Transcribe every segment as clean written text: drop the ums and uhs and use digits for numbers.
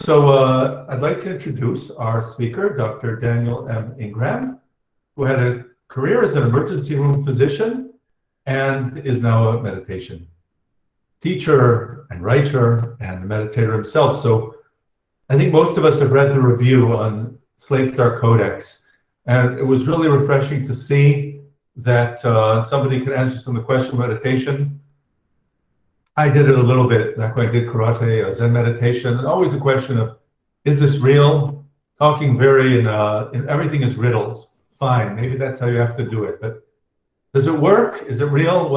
I'd like to introduce our speaker, Dr. Daniel M. Ingram, who had a career as an emergency room physician and is now a meditation teacher and writer and a meditator himself. So I think most of us have read the review on Slate Star Codex, and it was really refreshing to see that somebody could answer some of the questions of meditation. I did it a little bit back when I did karate, Zen meditation, and always the question of, is this real? Talking very in everything is riddles. Fine, maybe that's how you have to do it, but does it work? Is it real?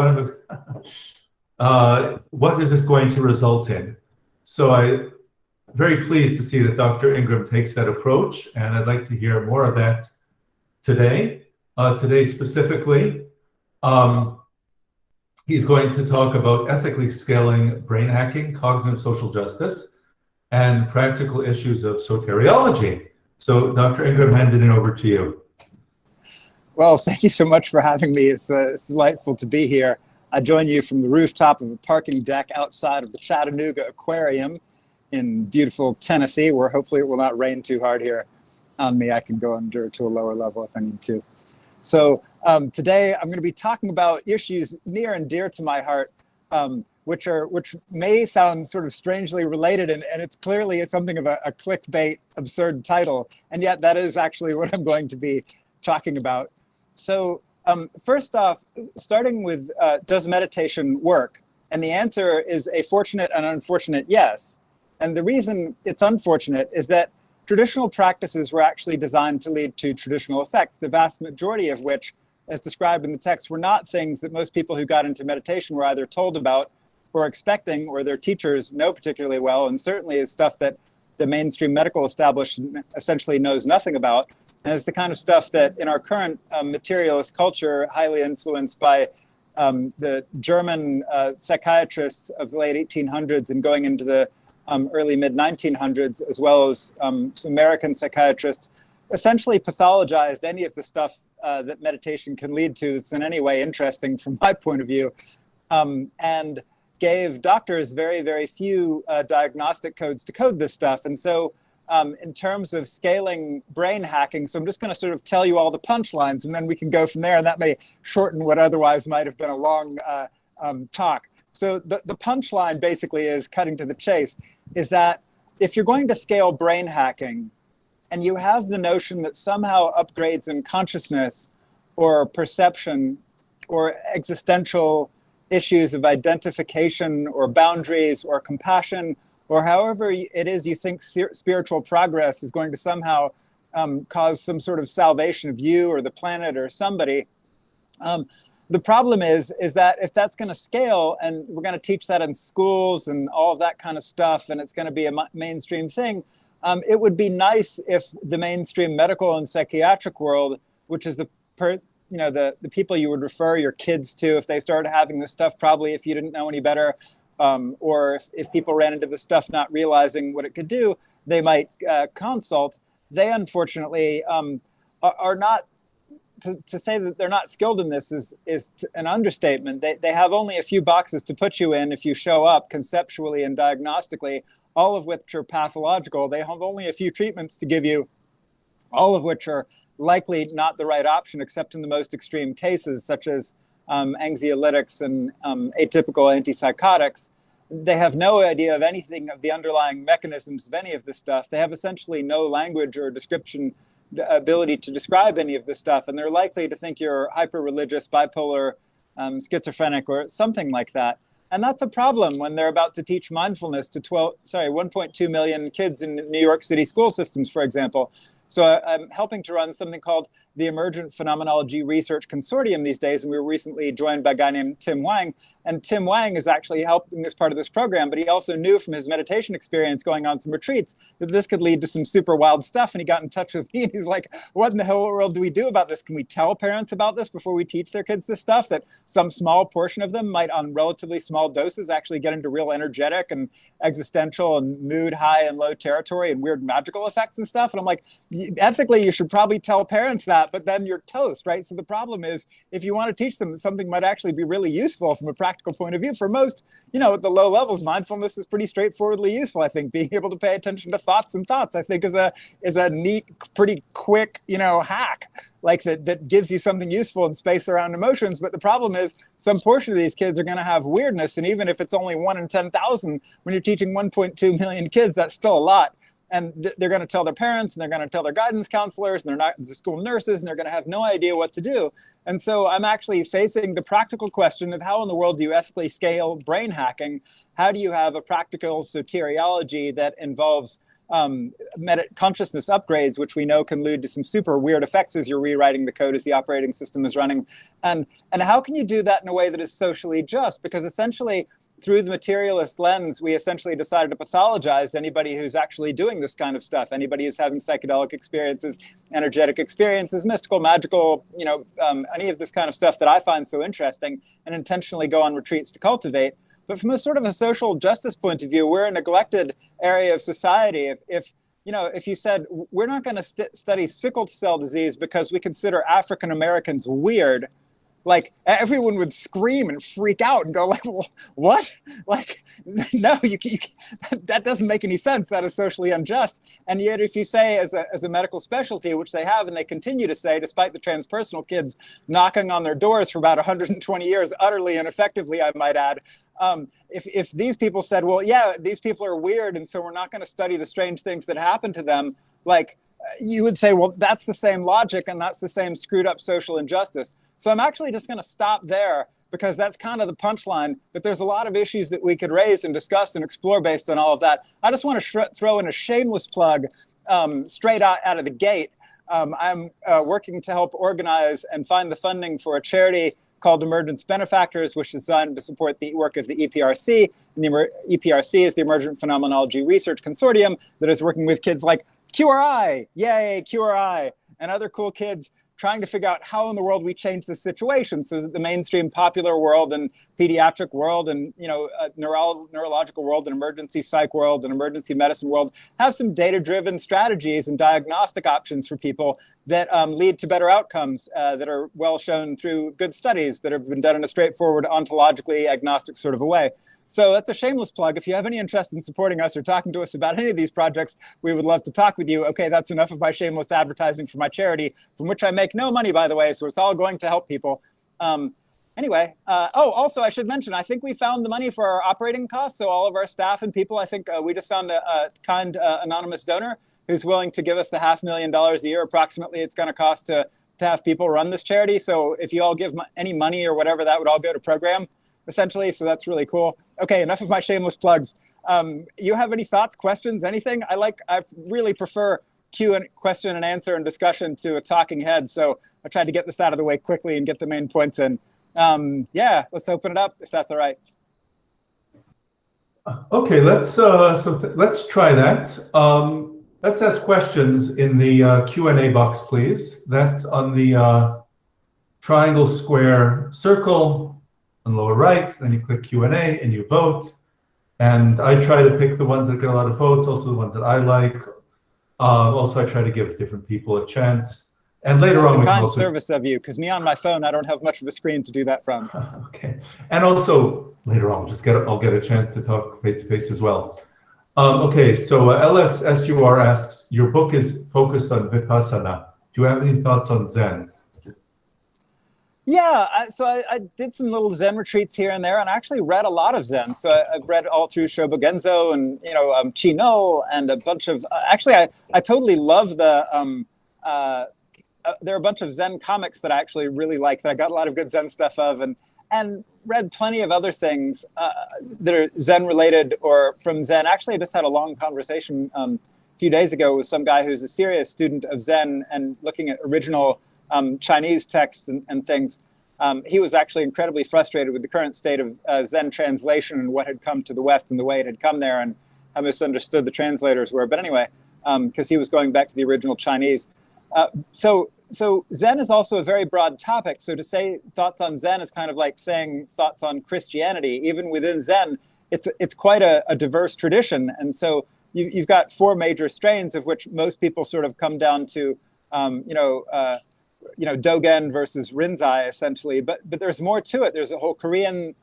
What is this going to result in? So I'm very pleased to see that Dr. Ingram takes that approach, and I'd like to hear more of that today. Today specifically, he's going to talk about ethically scaling brain hacking, cognitive social justice, and practical issues of soteriology. So Dr. Ingram, handing it over to you. Well, thank you so much for having me. It's delightful to be here. I join you from the rooftop of a parking deck outside of the Chattanooga Aquarium in beautiful Tennessee, where hopefully it will not rain too hard here on me. I can go under to a lower level if I need to. So today I'm going to be talking about issues near and dear to my heart, which may sound sort of strangely related, and it's clearly something of a clickbait, absurd title, and yet that is actually what I'm going to be talking about. So first off, starting with does meditation work? And the answer is a fortunate and unfortunate yes. And the reason it's unfortunate is that traditional practices were actually designed to lead to traditional effects, the vast majority of which, as described in the text, were not things that most people who got into meditation were either told about or expecting, or their teachers know particularly well, and certainly is stuff that the mainstream medical establishment essentially knows nothing about. And it's the kind of stuff that in our current materialist culture, highly influenced by the German psychiatrists of the late 1800s and going into the early mid-1900s, as well as some American psychiatrists, essentially pathologized any of the stuff that meditation can lead to that's in any way interesting from my point of view, and gave doctors very, very few diagnostic codes to code this stuff. And so in terms of scaling brain hacking, so I'm just going to sort of tell you all the punchlines, and then we can go from there, and that may shorten what otherwise might have been a long talk. So the punchline basically is, cutting to the chase, is that if you're going to scale brain hacking and you have the notion that somehow upgrades in consciousness or perception or existential issues of identification or boundaries or compassion, or however it is you think spiritual progress is going to somehow cause some sort of salvation of you or the planet or somebody, the problem is that if that's going to scale, and we're going to teach that in schools and all of that kind of stuff, and it's going to be a mainstream thing, it would be nice if the mainstream medical and psychiatric world, which is the people you would refer your kids to if they started having this stuff, probably if you didn't know any better, or if people ran into this stuff not realizing what it could do, they might consult. They unfortunately are not. To say that they're not skilled in this is an understatement. They have only a few boxes to put you in if you show up conceptually and diagnostically, all of which are pathological. They have only a few treatments to give you, all of which are likely not the right option except in the most extreme cases, such as anxiolytics and atypical antipsychotics. They have no idea of anything of the underlying mechanisms of any of this stuff. They have essentially no language or description ability to describe any of this stuff, and they're likely to think you're hyper-religious, bipolar, schizophrenic, or something like that. And that's a problem when they're about to teach mindfulness to 1.2 million kids in New York City school systems, for example. So I'm helping to run something called the Emergent Phenomenology Research Consortium these days, and we were recently joined by a guy named Tim Wang. And Tim Wang is actually helping as part of this program, but he also knew from his meditation experience going on some retreats that this could lead to some super wild stuff. And he got in touch with me, and he's like, what in the hell world do we do about this? Can we tell parents about this before we teach their kids this stuff? That some small portion of them might, on relatively small doses, actually get into real energetic and existential and mood high and low territory and weird magical effects and stuff. And I'm like, ethically, you should probably tell parents that, but then you're toast, right? So the problem is, if you want to teach them something might actually be really useful from a practical point of view, for most, at the low levels, mindfulness is pretty straightforwardly useful. I think being able to pay attention to thoughts, I think is a neat, pretty quick, hack, like that gives you something useful in space around emotions. But the problem is, some portion of these kids are going to have weirdness, and even if it's only 1 in 10,000, when you're teaching 1.2 million kids, that's still a lot. And they're going to tell their parents, and they're going to tell their guidance counselors, and they're not the school nurses, and they're going to have no idea what to do. And so I'm actually facing the practical question of how in the world do you ethically scale brain hacking? How do you have a practical soteriology that involves consciousness upgrades, which we know can lead to some super weird effects as you're rewriting the code as the operating system is running? And how can you do that in a way that is socially just? Because essentially, through the materialist lens, we essentially decided to pathologize anybody who's actually doing this kind of stuff, anybody who's having psychedelic experiences, energetic experiences, mystical, magical, any of this kind of stuff that I find so interesting, and intentionally go on retreats to cultivate. But from a sort of a social justice point of view, we're a neglected area of society. If you said, we're not going to study sickle cell disease because we consider African Americans weird, like, everyone would scream and freak out and go like, well, what? Like, no, that doesn't make any sense. That is socially unjust. And yet, if you say as a medical specialty, which they have and they continue to say, despite the transpersonal kids knocking on their doors for about 120 years, utterly ineffectively, I might add, if these people said, well, yeah, these people are weird, and so we're not going to study the strange things that happen to them, like, you would say, well, that's the same logic, and that's the same screwed up social injustice. So I'm actually just going to stop there, because that's kind of the punchline. But there's a lot of issues that we could raise and discuss and explore based on all of that. I just want to throw in a shameless plug straight out of the gate. I'm working to help organize and find the funding for a charity called Emergence Benefactors, which is designed to support the work of the EPRC. And the EPRC is the Emergent Phenomenology Research Consortium that is working with kids like QRI, yay, QRI, and other cool kids trying to figure out how in the world we change this situation so that the mainstream popular world and pediatric world and neurological world and emergency psych world and emergency medicine world have some data-driven strategies and diagnostic options for people that lead to better outcomes that are well shown through good studies that have been done in a straightforward, ontologically agnostic sort of a way. So that's a shameless plug. If you have any interest in supporting us or talking to us about any of these projects, we would love to talk with you. Okay, that's enough of my shameless advertising for my charity, from which I make no money, by the way, so it's all going to help people. Anyway, also I should mention, I think we found the money for our operating costs. So all of our staff and people, I think we just found a kind anonymous donor who's willing to give us the $500,000 a year approximately it's going to cost to have people run this charity. So if you all give any money or whatever, that would all go to program, essentially. So that's really cool. Okay, enough of my shameless plugs. You have any thoughts, questions, anything? I really prefer question and answer and discussion to a talking head. So I tried to get this out of the way quickly and get the main points in. Yeah, let's open it up if that's all right. Okay, let's try that. Let's ask questions in the Q&A box, please. That's on the triangle, square, circle on the lower right. Then you click Q&A and you vote. And I try to pick the ones that get a lot of votes, also the ones that I like. Also, I try to give different people a chance. And later on, it's a kind service of you, because me on my phone, I don't have much of a screen to do that from. Okay, and also later on, I'll get a chance to talk face to face as well. Okay, so LSSUR asks, your book is focused on Vipassana. Do you have any thoughts on Zen? Yeah, so I did some little Zen retreats here and there, and I actually read a lot of Zen. So I've read all through Shobogenzo and Chino and a bunch of. Actually, I totally love the. There are a bunch of Zen comics that I actually really like, that I got a lot of good Zen stuff of, and read plenty of other things that are Zen related or from Zen. Actually, I just had a long conversation a few days ago with some guy who's a serious student of Zen and looking at original Chinese texts and things. He was actually incredibly frustrated with the current state of Zen translation and what had come to the West and the way it had come there, and how misunderstood the translators were. But anyway, because he was going back to the original Chinese. So Zen is also a very broad topic. So to say thoughts on Zen is kind of like saying thoughts on Christianity. Even within Zen, it's quite a diverse tradition. And so you've got four major strains, of which most people sort of come down to, Dogen versus Rinzai, essentially. But there's more to it. There's a whole Korean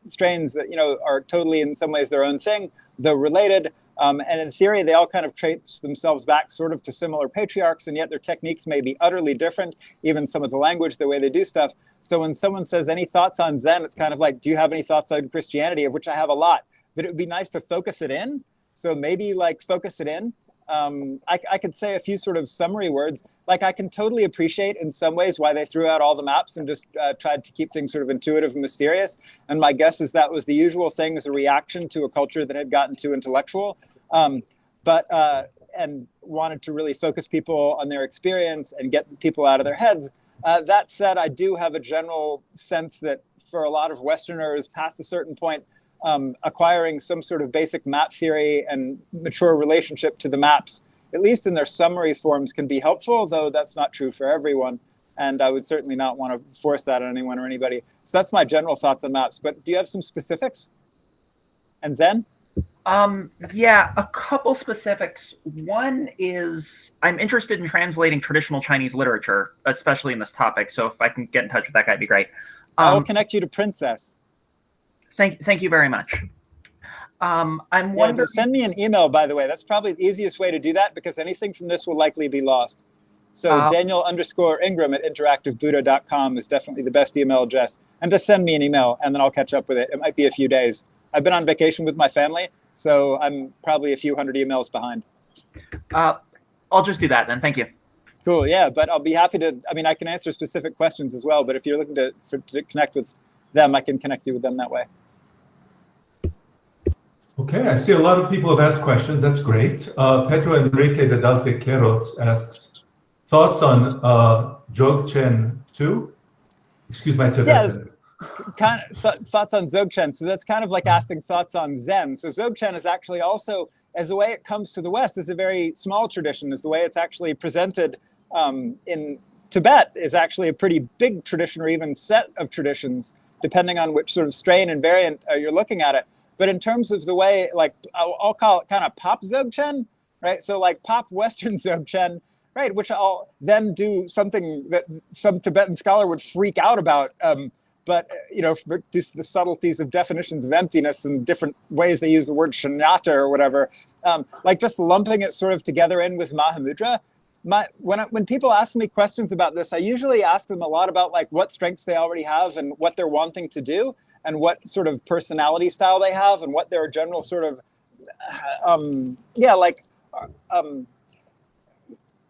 strains that, are totally in some ways their own thing, though related. And in theory, they all kind of trace themselves back sort of to similar patriarchs, and yet their techniques may be utterly different, even some of the language, the way they do stuff. So when someone says, any thoughts on Zen, it's kind of like, do you have any thoughts on Christianity, of which I have a lot. But it would be nice to focus it in. So maybe like focus it in. I could say a few sort of summary words. Like I can totally appreciate in some ways why they threw out all the maps and just tried to keep things sort of intuitive and mysterious. And my guess is that was the usual thing as a reaction to a culture that had gotten too intellectual, and wanted to really focus people on their experience and get people out of their heads. That said, I do have a general sense that for a lot of Westerners past a certain point, acquiring some sort of basic map theory and mature relationship to the maps, at least in their summary forms, can be helpful, though that's not true for everyone. And I would certainly not want to force that on anyone or anybody. So that's my general thoughts on maps. But do you have some specifics? And Zen? Yeah, a couple specifics. One is I'm interested in translating traditional Chinese literature, especially in this topic. So if I can get in touch with that guy, it'd be great. I'll connect you to Princess. Thank you very much. I'm wondering. Just send me an email, by the way. That's probably the easiest way to do that, because anything from this will likely be lost. So Daniel_Ingram at interactivebuddha.com is definitely the best email address. And just send me an email, and then I'll catch up with it. It might be a few days. I've been on vacation with my family, so I'm probably a few hundred emails behind. I'll just do that then. Thank you. Cool. Yeah, but I'll be happy to. I mean, I can answer specific questions as well. But if you're looking to connect with them, I can connect you with them that way. Okay, I see a lot of people have asked questions. That's great. Pedro Enrique de Daltequeros asks, thoughts on Dzogchen 2? Excuse my Yes, kind of thoughts on Dzogchen. So that's kind of like asking thoughts on Zen. So Dzogchen is actually also, as the way it comes to the West, is a very small tradition. Is the way it's actually presented in Tibet is actually a pretty big tradition, or even set of traditions, depending on which sort of strain and variant you're looking at it. But in terms of the way, like, I'll call it kind of pop Dzogchen, right? So like pop Western Dzogchen, right? Which I'll then do something that some Tibetan scholar would freak out about. But, due to the subtleties of definitions of emptiness and different ways they use the word shunyata or whatever, like just lumping it sort of together in with Mahamudra. When people ask me questions about this, I usually ask them a lot about like what strengths they already have and what they're wanting to do and what sort of personality style they have and what their general sort of,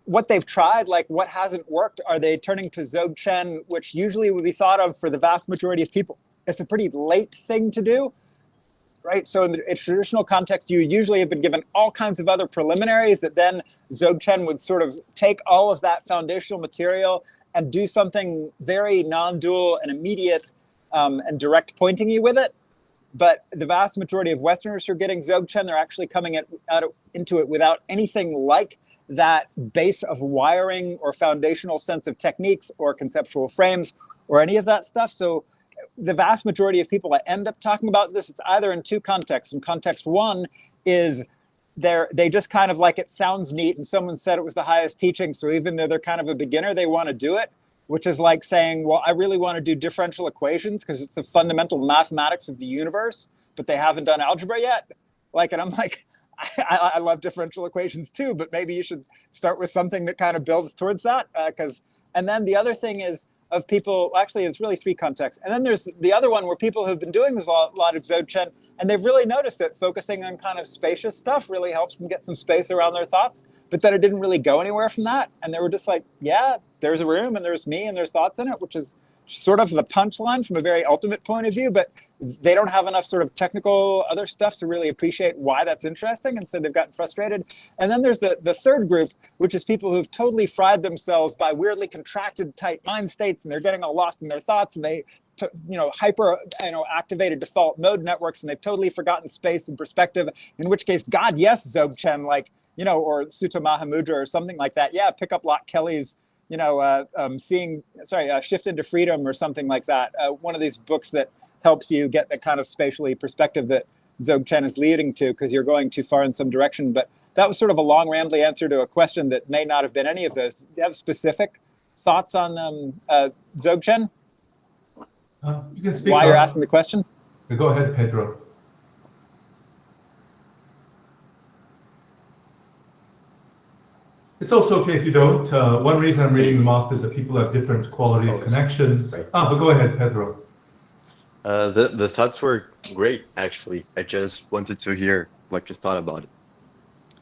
what they've tried, like what hasn't worked. Are they turning to Dzogchen, which usually would be thought of for the vast majority of people? It's a pretty late thing to do. Right, so in a traditional context, you usually have been given all kinds of other preliminaries that then Dzogchen would sort of take all of that foundational material and do something very non-dual and immediate and direct pointing you with it. But the vast majority of Westerners who are getting Dzogchen, they're actually coming into it without anything like that base of wiring or foundational sense of techniques or conceptual frames or any of that stuff. So the vast majority of people that end up talking about this, it's either in two contexts. And context one is they just kind of like, it sounds neat and someone said it was the highest teaching. So even though they're kind of a beginner, they want to do it, which is like saying, well, I really want to do differential equations because it's the fundamental mathematics of the universe, but they haven't done algebra yet. Like, and I'm like, I love differential equations too, but maybe you should start with something that kind of builds towards that. And then the other thing is, of people, actually it's really three contexts. And then there's the other one where people who've been doing this a lot of Dzogchen, and they've really noticed that focusing on kind of spacious stuff really helps them get some space around their thoughts, but then it didn't really go anywhere from that. And they were just like, yeah, there's a room and there's me and there's thoughts in it, which is sort of the punchline from a very ultimate point of view, but they don't have enough sort of technical other stuff to really appreciate why that's interesting. And so they've gotten frustrated. And then there's the third group, which is people who've totally fried themselves by weirdly contracted tight mind states, and they're getting all lost in their thoughts, and they, activated default mode networks, and they've totally forgotten space and perspective, in which case, God, yes, Dzogchen, like, or Sutta Mahamudra or something like that. Yeah, pick up Locke Kelly's, Shift into Freedom or something like that. One of these books that helps you get the kind of spatially perspective that Dzogchen is leading to, because you're going too far in some direction. But that was sort of a long, rambly answer to a question that may not have been any of those. Do you have specific thoughts on Dzogchen? You can speak Why you're asking the question? Go ahead, Pedro. It's also okay if you don't. One reason I'm reading them off is that people have different quality of connections. Right. But go ahead, Pedro. The thoughts were great, actually. I just wanted to hear what you thought about it.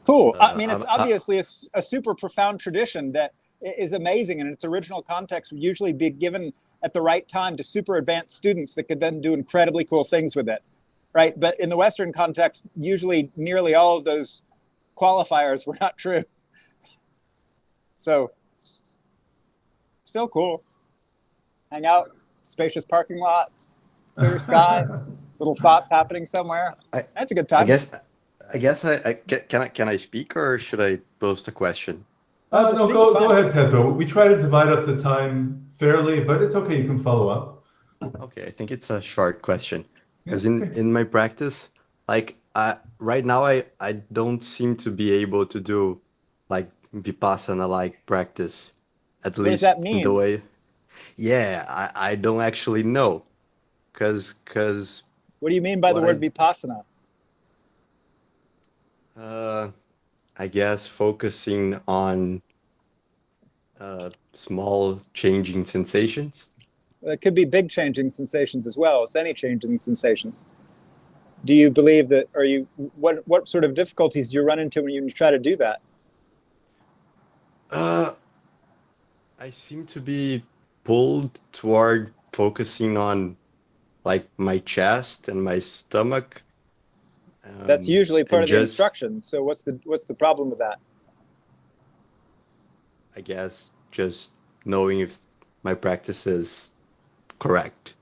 Cool. I mean, it's obviously a super profound tradition that is amazing, and in its original context would usually be given at the right time to super advanced students that could then do incredibly cool things with it, right? But in the Western context, usually nearly all of those qualifiers were not true. So, still cool. Hang out, spacious parking lot, clear sky, little thoughts happening somewhere. That's a good time. I guess can I speak, or should I pose the question? No, go ahead, Pedro. We try to divide up the time fairly, but it's okay. You can follow up. Okay, I think it's a short question. Because in my practice, like right now, I don't seem to be able to do like Vipassana-like practice, at least does that mean? the way. Yeah, I don't actually know, because. What do you mean by the word Vipassana? I guess focusing on small changing sensations. It could be big changing sensations as well as any changing sensations. Do you believe that, what sort of difficulties do you run into when you try to do that? I seem to be pulled toward focusing on like my chest and my stomach. That's usually part of the instructions. So what's the problem with that? I guess just knowing if my practice is correct.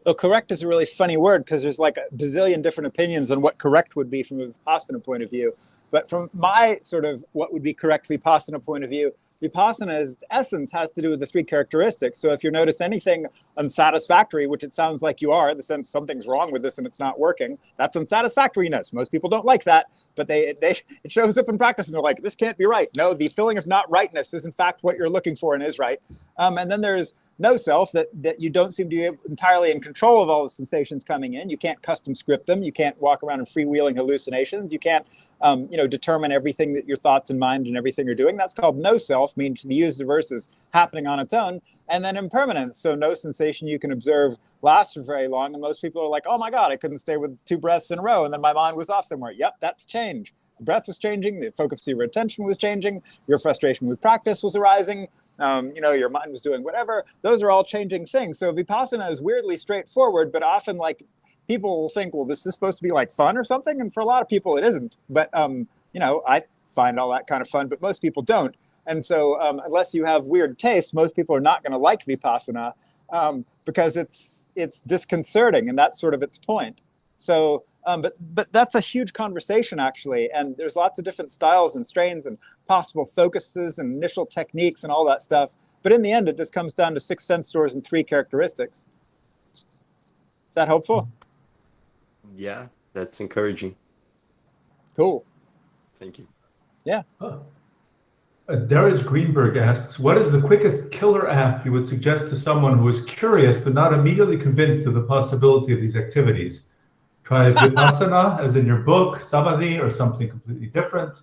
Well, correct is a really funny word because there's like a bazillion different opinions on what correct would be from a Vipassana point of view. But from my sort of what would be correct Vipassana point of view, Vipassana's essence has to do with the three characteristics. So if you notice anything unsatisfactory, which it sounds like you are, in the sense something's wrong with this and it's not working, that's unsatisfactoriness. Most people don't like that, but it shows up in practice and they're like, this can't be right. No, the feeling of not rightness is in fact what you're looking for and is right. And then there's no self, that you don't seem to be entirely in control of all the sensations coming in. You can't custom script them. You can't walk around in freewheeling hallucinations. You can't determine everything that your thoughts and mind and everything are doing. That's called no self, meaning to use the verses happening on its own. And then impermanence. So no sensation you can observe lasts for very long. And most people are like, oh my God, I couldn't stay with 2 breaths in a row. And then my mind was off somewhere. Yep, that's change. The breath was changing. The focus of your attention was changing. Your frustration with practice was arising. Your mind was doing whatever. Those are all changing things. So Vipassana is weirdly straightforward, but often like people will think, well, this is supposed to be like fun or something. And for a lot of people, it isn't. But, I find all that kind of fun, but most people don't. And so unless you have weird tastes, most people are not going to like Vipassana because it's disconcerting. And that's sort of its point. So, but that's a huge conversation, actually. And there's lots of different styles and strains and possible focuses and initial techniques and all that stuff. But in the end, it just comes down to 6 sense stores and 3 characteristics. Is that helpful? Yeah, that's encouraging. Cool. Thank you. Yeah. Darius Greenberg asks, what is the quickest killer app you would suggest to someone who is curious but not immediately convinced of the possibility of these activities? Try Vipassana, as in your book, Samadhi, or something completely different?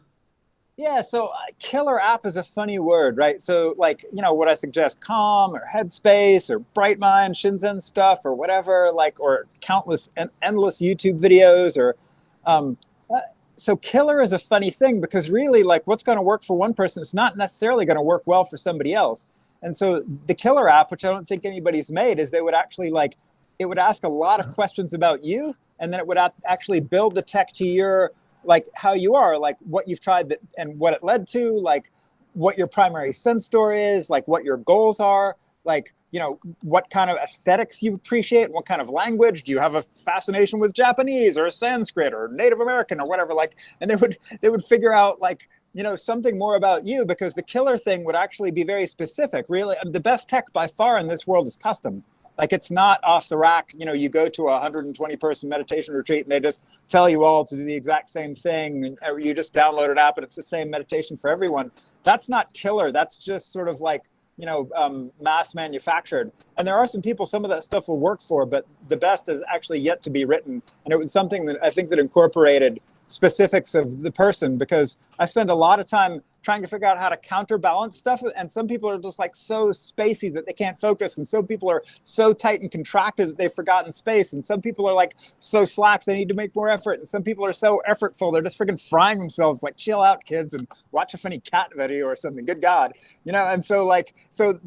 Yeah, so killer app is a funny word, right? So like, what I suggest, Calm or Headspace or Bright Mind, Shinzen stuff or whatever, or countless and endless YouTube videos or, so killer is a funny thing because really what's going to work for one person is not necessarily going to work well for somebody else. And so the killer app, which I don't think anybody's made, is they would actually it would ask a lot of questions about you. And then it would actually build the tech to your, how you are, what you've tried and what it led to, what your primary sense store is, what your goals are, what kind of aesthetics you appreciate, what kind of language. Do you have a fascination with Japanese or Sanskrit or Native American or whatever? And they would figure out something more about you, because the killer thing would actually be very specific. Really, the best tech by far in this world is custom. Like, it's not off the rack. You know, you go to a 120 person meditation retreat and they just tell you all to do the exact same thing, and you just download an app and it's the same meditation for everyone. That's not killer. That's just sort of like, you know, mass manufactured. And there are some people, some of that stuff will work for, but the best is actually yet to be written. And it was something that I think that incorporated specifics of the person, because I spend a lot of time trying to figure out how to counterbalance stuff. And some people are just like so spacey that they can't focus. And some people are so tight and contracted that they've forgotten space. And some people are like so slack, they need to make more effort. And some people are so effortful, they're just freaking frying themselves, like, chill out, kids, and watch a funny cat video or something. Good God. You know, and so like, so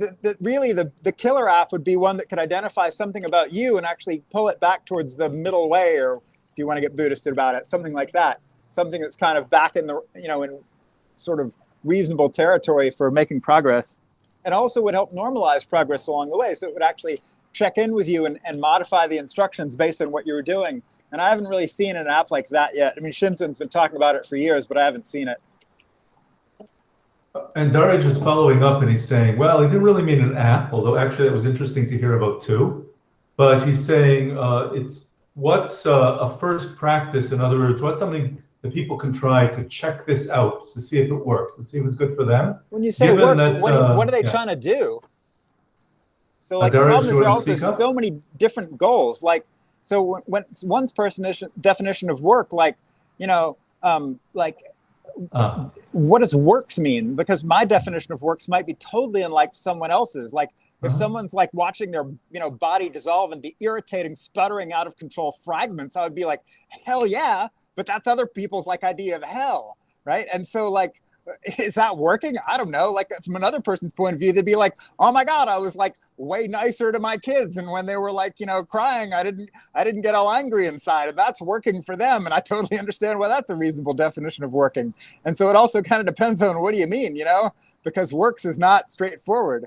really the killer app would be one that could identify something about you and actually pull it back towards the middle way, or if you want to get Buddhist about it, something like that. Something that's kind of back in the, you know, in sort of reasonable territory for making progress, and also would help normalize progress along the way. So it would actually check in with you and modify the instructions based on what you were doing. And I haven't really seen an app like that yet. I mean, Shinzen's been talking about it for years, but I haven't seen it. And Daraj is following up, and he's saying, well, he didn't really mean an app, although actually it was interesting to hear about too. But he's saying it's what's a first practice? In other words, what's something that people can try to check this out, to see if it works, to see if it's good for them? When you say it works, what are they trying to do? So like, the problem is there are also so many different goals. Like, so when one's definition of work, like, you know, what does works mean? Because my definition of works might be totally unlike someone else's. Like, if someone's like watching their, you know, body dissolve and be irritating, sputtering, out of control fragments, I would be like, hell yeah. But that's other people's like idea of hell, right? And so like, is that working? I don't know. Like, from another person's point of view, they'd be like, oh my God, I was like way nicer to my kids. And when they were like, you know, crying, I didn't get all angry inside, and that's working for them. And I totally understand why that's a reasonable definition of working. And so it also kind of depends on what do you mean, you know, because works is not straightforward.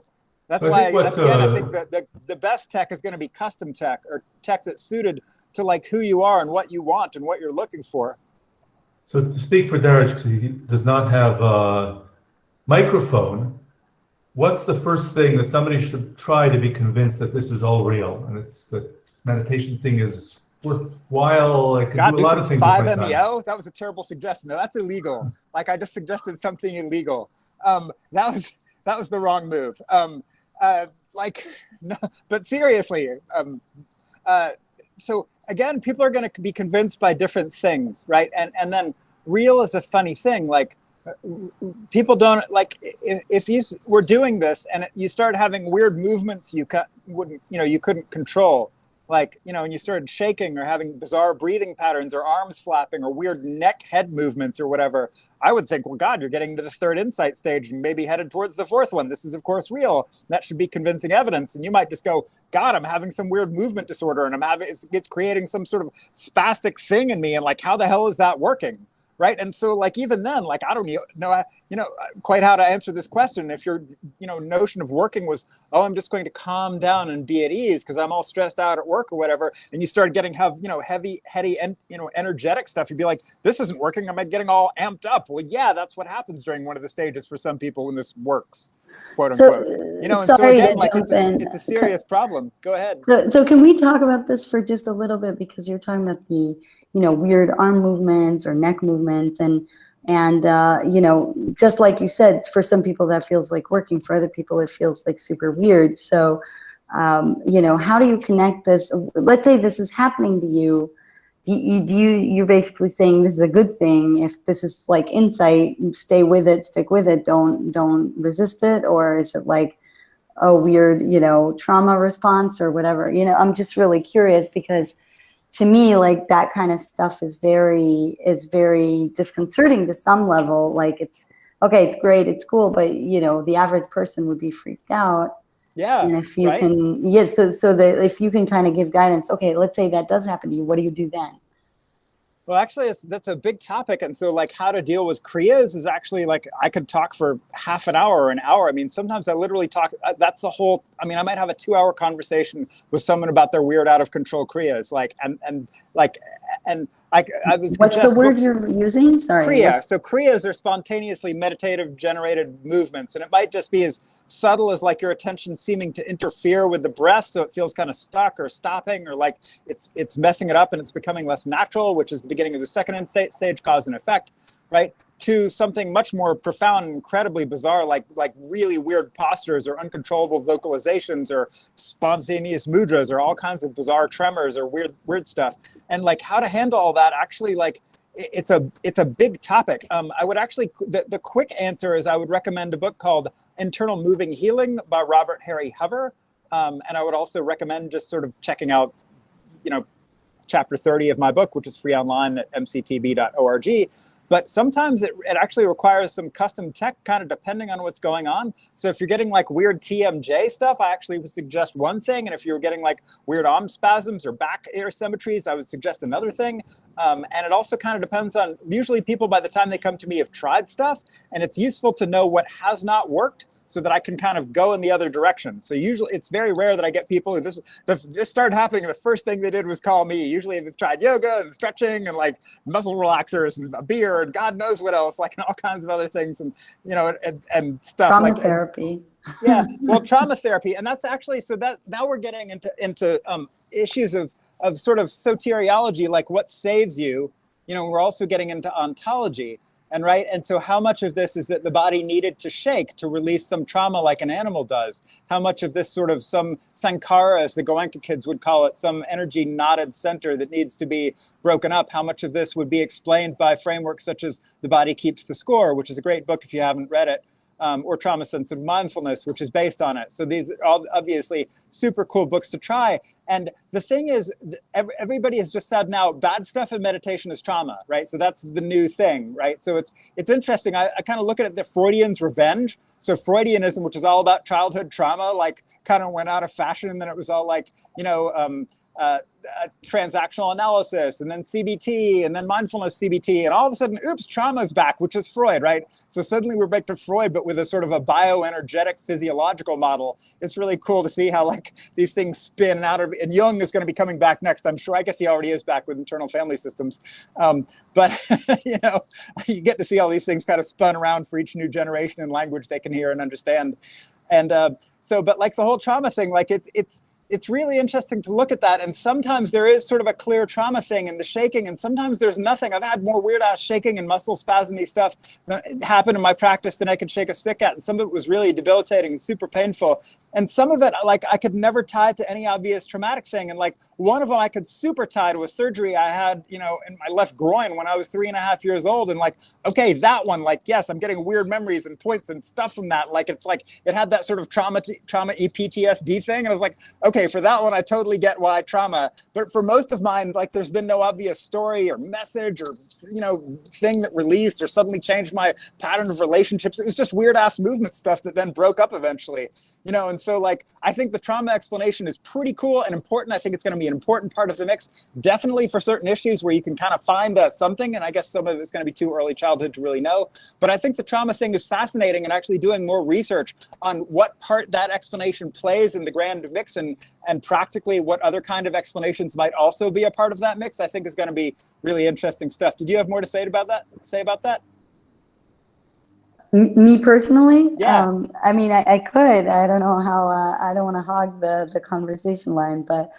That's why, again, I think that the best tech is going to be custom tech, or tech that's suited to like who you are and what you want and what you're looking for. So to speak for Daraj, because he does not have a microphone, what's the first thing that somebody should try to be convinced that this is all real and it's that meditation thing is worthwhile? I could do a lot of things. 5-MeO? That was a terrible suggestion. No, that's illegal. Like, I just suggested something illegal. That was the wrong move. Like, no, but seriously, so again, people are going to be convinced by different things, right? And then real is a funny thing. Like, people don't, like, if you were doing this and you started having weird movements you couldn't control, like, you know, and you started shaking or having bizarre breathing patterns or arms flapping or weird neck head movements or whatever, I would think, well, God, you're getting to the third insight stage and maybe headed towards the fourth one. This is, of course, real. That should be convincing evidence. And you might just go, God, I'm having some weird movement disorder, and it's creating some sort of spastic thing in me. And like, how the hell is that working? Right. And so like, even then, like, I don't know, quite how to answer this question. If your, notion of working was, oh, I'm just going to calm down and be at ease because I'm all stressed out at work or whatever, and you start getting heavy, and energetic stuff, you'd be like, this isn't working. I'm getting all amped up. Well, yeah, that's what happens during one of the stages for some people when this works, quote unquote. And so again, like, it's a serious problem. Go ahead. So can we talk about this for just a little bit, because you're talking about the weird arm movements or neck movements, and just like you said, for some people that feels like working, for other people it feels like super weird. So how do you connect this? Let's say this is happening to you. You're basically saying this is a good thing. If this is like insight, stay with it, stick with it, don't resist it? Or is it like a weird trauma response or whatever? I'm just really curious, because to me, like, that kind of stuff is very disconcerting to some level. Like, it's okay, it's great, it's cool, but the average person would be freaked out. Yeah. And if you can, so that if you can kind of give guidance, okay, let's say that does happen to you, what do you do then? Well, actually, that's a big topic. And so, like, how to deal with Kriyas is actually, like, I could talk for half an hour or an hour. I mean, sometimes I literally talk, that's the whole, I mean, I might have a 2-hour conversation with someone about their weird, out of control Kriyas. Like, and I would What's the suggest word books. you're using? Sorry. Kriya. So kriyas are spontaneously meditative generated movements, and it might just be as subtle as like your attention seeming to interfere with the breath, so it feels kind of stuck or stopping, or like it's messing it up and it's becoming less natural, which is the beginning of the second stage, cause and effect, right? To something much more profound and incredibly bizarre, like really weird postures or uncontrollable vocalizations or spontaneous mudras or all kinds of bizarre tremors or weird stuff. And like how to handle all that, actually, like it's a big topic. I would actually, the quick answer is I would recommend a book called Internal Moving Healing by Robert Harry Hover. And I would also recommend just sort of checking out, chapter 30 of my book, which is free online at mctb.org. But sometimes it actually requires some custom tech, kind of depending on what's going on. So if you're getting like weird TMJ stuff, I actually would suggest one thing. And if you're getting like weird arm spasms or back asymmetries, I would suggest another thing. And it also kind of depends on, usually people by the time they come to me have tried stuff, and it's useful to know what has not worked so that I can kind of go in the other direction. So usually it's very rare that I get people who this started happening and the first thing they did was call me. Usually they've tried yoga and stretching and like muscle relaxers and a beer and God knows what else, like all kinds of other things and and stuff. Trauma like therapy. Yeah, well, trauma therapy, and that's actually, so that now we're getting into issues of sort of soteriology, like what saves you. We're also getting into ontology. And right, and so how much of this is that the body needed to shake to release some trauma like an animal does? How much of this sort of some sankara, as the Goenka kids would call it, some energy knotted center that needs to be broken up? How much of this would be explained by frameworks such as The Body Keeps the Score, which is a great book if you haven't read it, or Trauma Sensitive Mindfulness, which is based on it. So these are all obviously super cool books to try. And the thing is, everybody has just said now, bad stuff in meditation is trauma, right? So that's the new thing, right? So it's interesting. I kind of look at it, the Freudian's revenge. So Freudianism, which is all about childhood trauma, like kind of went out of fashion. And then it was all like, transactional analysis, and then CBT, and then mindfulness CBT, and all of a sudden, oops, trauma's back, which is Freud, right? So suddenly we're back to Freud, but with a sort of a bioenergetic physiological model. It's really cool to see how like these things spin out of, and Jung is going to be coming back next, I'm sure. I guess he already is back with internal family systems. But you get to see all these things kind of spun around for each new generation in language they can hear and understand. And but like the whole trauma thing, like it's really interesting to look at that. And sometimes there is sort of a clear trauma thing in the shaking, and sometimes there's nothing. I've had more weird ass shaking and muscle spasmy stuff that happened in my practice than I could shake a stick at. And some of it was really debilitating and super painful. And some of it, like, I could never tie it to any obvious traumatic thing. And like one of them I could super tie to a surgery I had, in my left groin when I was 3.5 years old. And like, okay, that one, like, yes, I'm getting weird memories and points and stuff from that. Like, it's like, it had that sort of trauma EPTSD thing. And I was like, okay, for that one, I totally get why trauma. But for most of mine, like, there's been no obvious story or message or, thing that released or suddenly changed my pattern of relationships. It was just weird ass movement stuff that then broke up eventually, and so like, I think the trauma explanation is pretty cool and important. I think it's going to be an important part of the mix, definitely for certain issues where you can kind of find something. And I guess some of it's going to be too early childhood to really know. But I think the trauma thing is fascinating, and actually doing more research on what part that explanation plays in the grand mix, and practically what other kind of explanations might also be a part of that mix, I think is going to be really interesting stuff. Did you have more to say about that? Me personally? Yeah. I mean, I could. I don't know how, I don't want to hog the conversation line, but,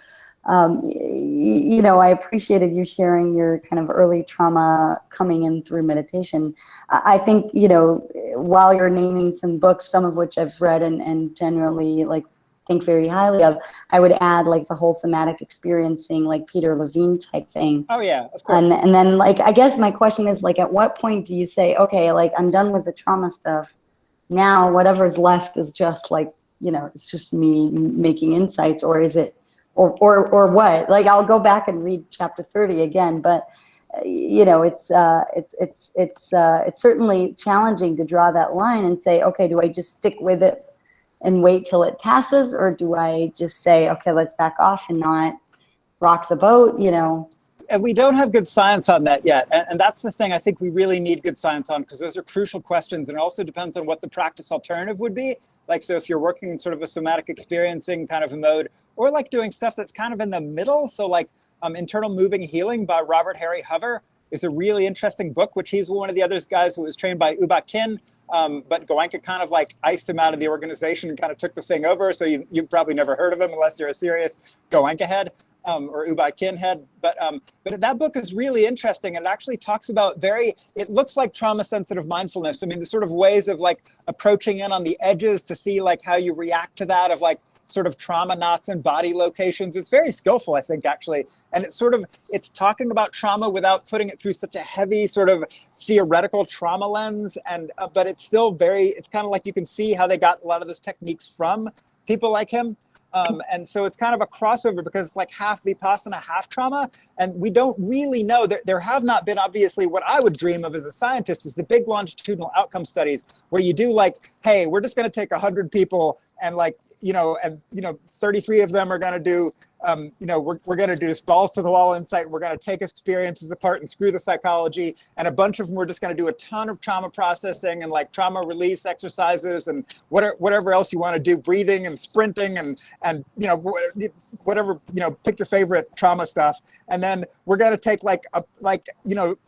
I appreciated you sharing your kind of early trauma coming in through meditation. I think, while you're naming some books, some of which I've read and generally like think very highly of, I would add like the whole somatic experiencing, like Peter Levine type thing. Oh yeah, of course. And then like, I guess my question is like, at what point do you say, okay, like I'm done with the trauma stuff. Now whatever's left is just like, it's just me making insights, or is it, or what? Like I'll go back and read chapter 30 again, but it's certainly challenging to draw that line and say, okay, do I just stick with it and wait till it passes, or do I just say, okay, let's back off and not rock the boat, And we don't have good science on that yet. And that's the thing I think we really need good science on, because those are crucial questions. And it also depends on what the practice alternative would be. Like, so if you're working in sort of a somatic experiencing kind of a mode, or like doing stuff that's kind of in the middle. So like Internal Moving Healing by Robert Harry Hover is a really interesting book, which he's one of the other guys who was trained by Uba Kin. But Goenka kind of like iced him out of the organization and kind of took the thing over. So you've probably never heard of him unless you're a serious Goenka head or Uba Kin head. But that book is really interesting. And it actually talks about it looks like trauma-sensitive mindfulness. I mean, the sort of ways of like approaching in on the edges to see like how you react to that, of like sort of trauma knots and body locations. It's very skillful, I think, actually. And it's talking about trauma without putting it through such a heavy sort of theoretical trauma lens. And but it's still it's kind of like you can see how they got a lot of those techniques from people like him. And so it's kind of a crossover because it's like half Vipassana, half trauma. And we don't really know. There have not been, obviously, what I would dream of as a scientist is the big longitudinal outcome studies where you do like, hey, we're just going to take 100 people and 33 of them are going to do, we're going to do this balls to the wall insight. We're going to take experiences apart and screw the psychology. And a bunch of them, we're just going to do a ton of trauma processing and like trauma release exercises and whatever else you want to do, breathing and sprinting and whatever, pick your favorite trauma stuff. And then we're going to take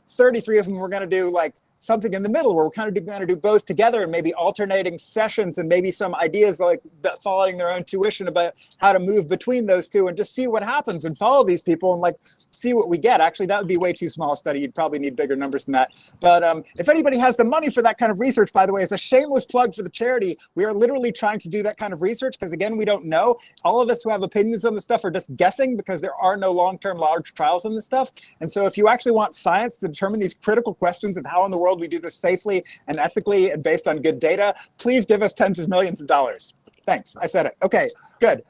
33 of them, we're going to do like something in the middle where we're kind of going to do both together and maybe alternating sessions and maybe some ideas like that, following their own tuition about how to move between those two and just see what happens and follow these people and like see what we get. Actually, that would be way too small a study. You'd probably need bigger numbers than that. But if anybody has the money for that kind of research, by the way, as a shameless plug for the charity, we are literally trying to do that kind of research because, again, we don't know. All of us who have opinions on this stuff are just guessing because there are no long-term large trials on this stuff. And so if you actually want science to determine these critical questions of how in the world we do this safely and ethically and based on good data, please give us tens of millions of dollars. Thanks. I said it. Okay, good.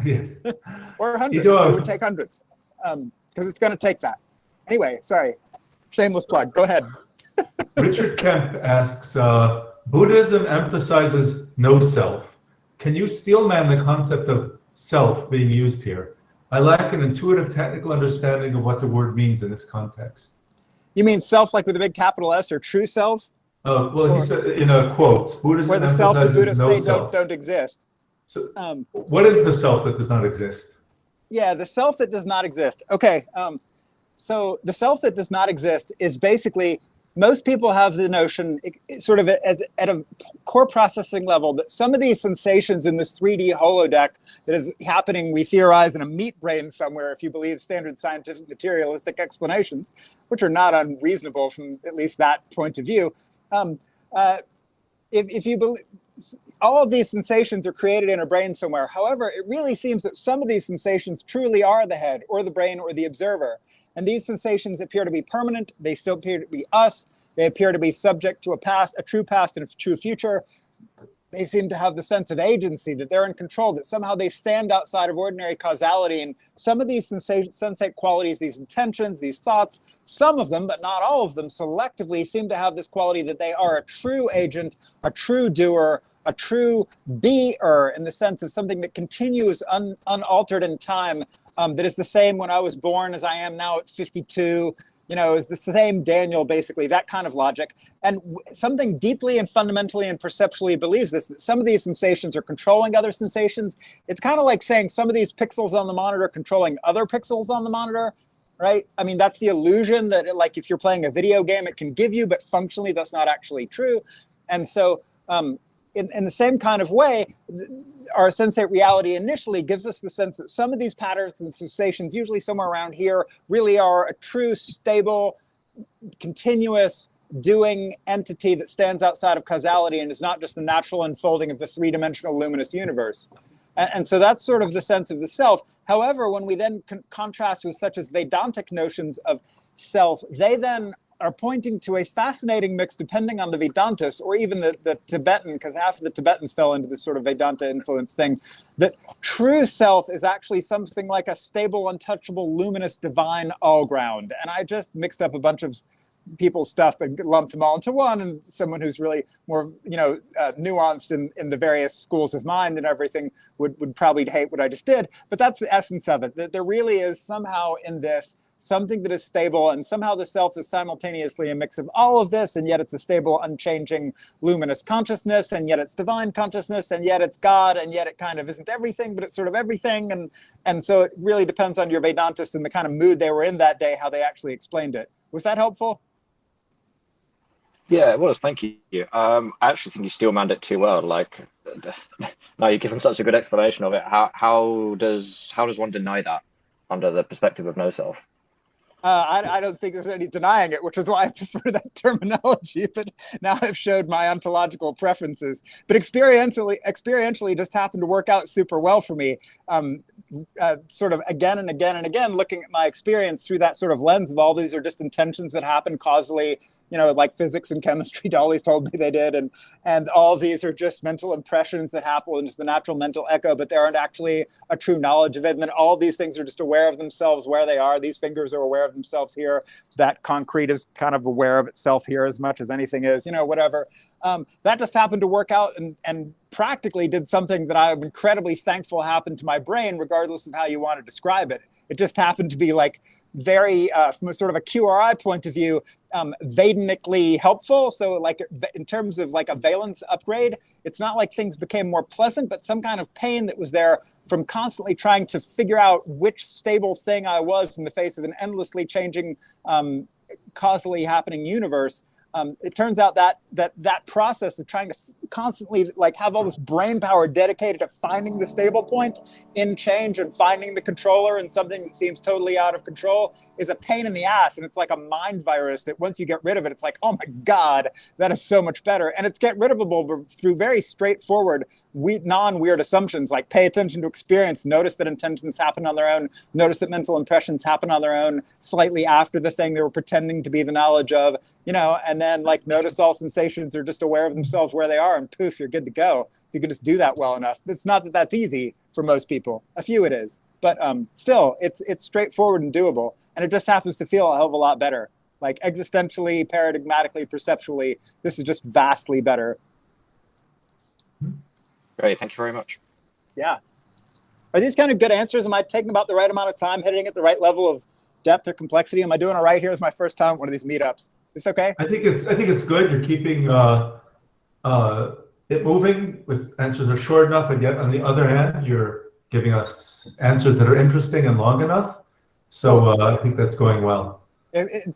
Yes. Or hundreds. We would take hundreds because it's going to take that. Anyway, sorry. Shameless plug. Go ahead. Richard Kemp asks, Buddhism emphasizes no self. Can you steelman the concept of self being used here? I lack an intuitive technical understanding of what the word means in this context. You mean self like with a big capital S or true self? Well, he said in quotes, Buddhism where the self the Buddhists no say self. don't exist. So, what is the self that does not exist? Yeah, the self that does not exist. Okay, so the self that does not exist is basically, most people have the notion, sort of at a core processing level, that some of these sensations in this 3D holodeck that is happening, we theorize, in a meat brain somewhere, if you believe standard scientific materialistic explanations, which are not unreasonable from at least that point of view. If you believe, all of these sensations are created in a brain somewhere. However, it really seems that some of these sensations truly are the head or the brain or the observer. And these sensations appear to be permanent. They still appear to be us. They appear to be subject to a true past and a true future. They seem to have the sense of agency, that they're in control, that somehow they stand outside of ordinary causality. And some of these sensate qualities, these intentions, these thoughts, some of them, but not all of them, selectively seem to have this quality that they are a true agent, a true doer, a true beer, in the sense of something that continues unaltered in time, that is the same when I was born as I am now at 52, is the same Daniel, basically, that kind of logic. And something deeply and fundamentally and perceptually believes this, that some of these sensations are controlling other sensations. It's kind of like saying some of these pixels on the monitor are controlling other pixels on the monitor, right? I mean, that's the illusion that, like, if you're playing a video game, it can give you, but functionally, that's not actually true. And so, in the same kind of way, our sensate reality initially gives us the sense that some of these patterns and sensations, usually somewhere around here, really are a true, stable, continuous doing entity that stands outside of causality and is not just the natural unfolding of the three-dimensional luminous universe. And so that's sort of the sense of the self. However, when we then contrast with such as Vedantic notions of self, they then are pointing to a fascinating mix, depending on the Vedantis or even the Tibetan, because half of the Tibetans fell into this sort of Vedanta influence thing, that true self is actually something like a stable, untouchable, luminous, divine all-ground. And I just mixed up a bunch of people's stuff and lumped them all into one, and someone who's really more, nuanced in the various schools of mind and everything would probably hate what I just did. But that's the essence of it, that there really is somehow in this something that is stable, and somehow the self is simultaneously a mix of all of this, and yet it's a stable, unchanging, luminous consciousness, and yet it's divine consciousness, and yet it's God, and yet it kind of isn't everything, but it's sort of everything. And so it really depends on your Vedantist and the kind of mood they were in that day, how they actually explained it. Was that helpful? Yeah, it was. Thank you. I actually think you steel manned it too well. Like, now you've given such a good explanation of it. How does one deny that under the perspective of no self? I don't think there's any denying it, which is why I prefer that terminology. But now I've showed my ontological preferences. But experientially just happened to work out super well for me. Sort of again and again and again, looking at my experience through that sort of lens of all these are just intentions that happen causally, you know, like physics and chemistry always told me they did. And all of these are just mental impressions that happen and just the natural mental echo, but there aren't actually a true knowledge of it. And then all these things are just aware of themselves where they are. These fingers are aware of themselves here. That concrete is kind of aware of itself here as much as anything is, you know, whatever. That just happened to work out and practically did something that I'm incredibly thankful happened to my brain, regardless of how you want to describe it. It just happened to be like very, from a sort of a QRI point of view, Vedanically helpful. So like in terms of like a valence upgrade, it's not like things became more pleasant, but some kind of pain that was there from constantly trying to figure out which stable thing I was in the face of an endlessly changing, causally happening universe. It turns out that process of trying to constantly like have all this brain power dedicated to finding the stable point in change and finding the controller in something that seems totally out of control is a pain in the ass. And it's like a mind virus that once you get rid of it, it's like, oh my God, that is so much better. And it's get rid of it through very straightforward, non-weird assumptions, like pay attention to experience, notice that intentions happen on their own, notice that mental impressions happen on their own slightly after the thing they were pretending to be the knowledge of, you know, and then like notice all sensations are just aware of themselves where they are and poof, you're good to go. If you can just do that well enough. It's not that that's easy for most people. A few it is, but still it's straightforward and doable. And it just happens to feel a hell of a lot better. Like existentially, paradigmatically, perceptually, this is just vastly better. Great, thank you very much. Yeah. Are these kind of good answers? Am I taking about the right amount of time, hitting at the right level of depth or complexity? Am I doing all right here? It's my first time at one of these meetups. It's okay? I think it's good. You're keeping it moving with answers are short enough, and yet on the other hand, you're giving us answers that are interesting and long enough. So I think that's going well.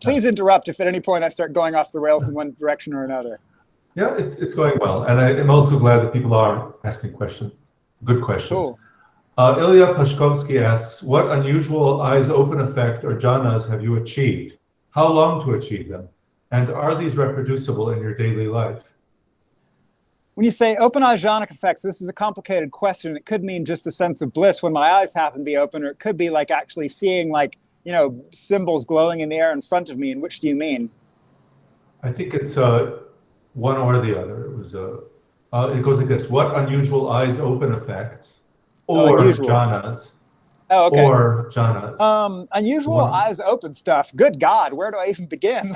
Please interrupt if at any point I start going off the rails in one direction or another. Yeah, it's going well. And I'm also glad that people are asking questions, good questions. Cool. Ilya Pashkovsky asks, what unusual eyes open effect or jhanas have you achieved? How long to achieve them? And are these reproducible in your daily life? When you say open eye jhanic effects, this is a complicated question. It could mean just the sense of bliss when my eyes happen to be open, or it could be like actually seeing like, you know, symbols glowing in the air in front of me. And which do you mean? I think it's one or the other. It was it goes like this: what unusual eyes open effects, or jhanas, or jhanas. Unusual eyes open stuff. Good God, where do I even begin?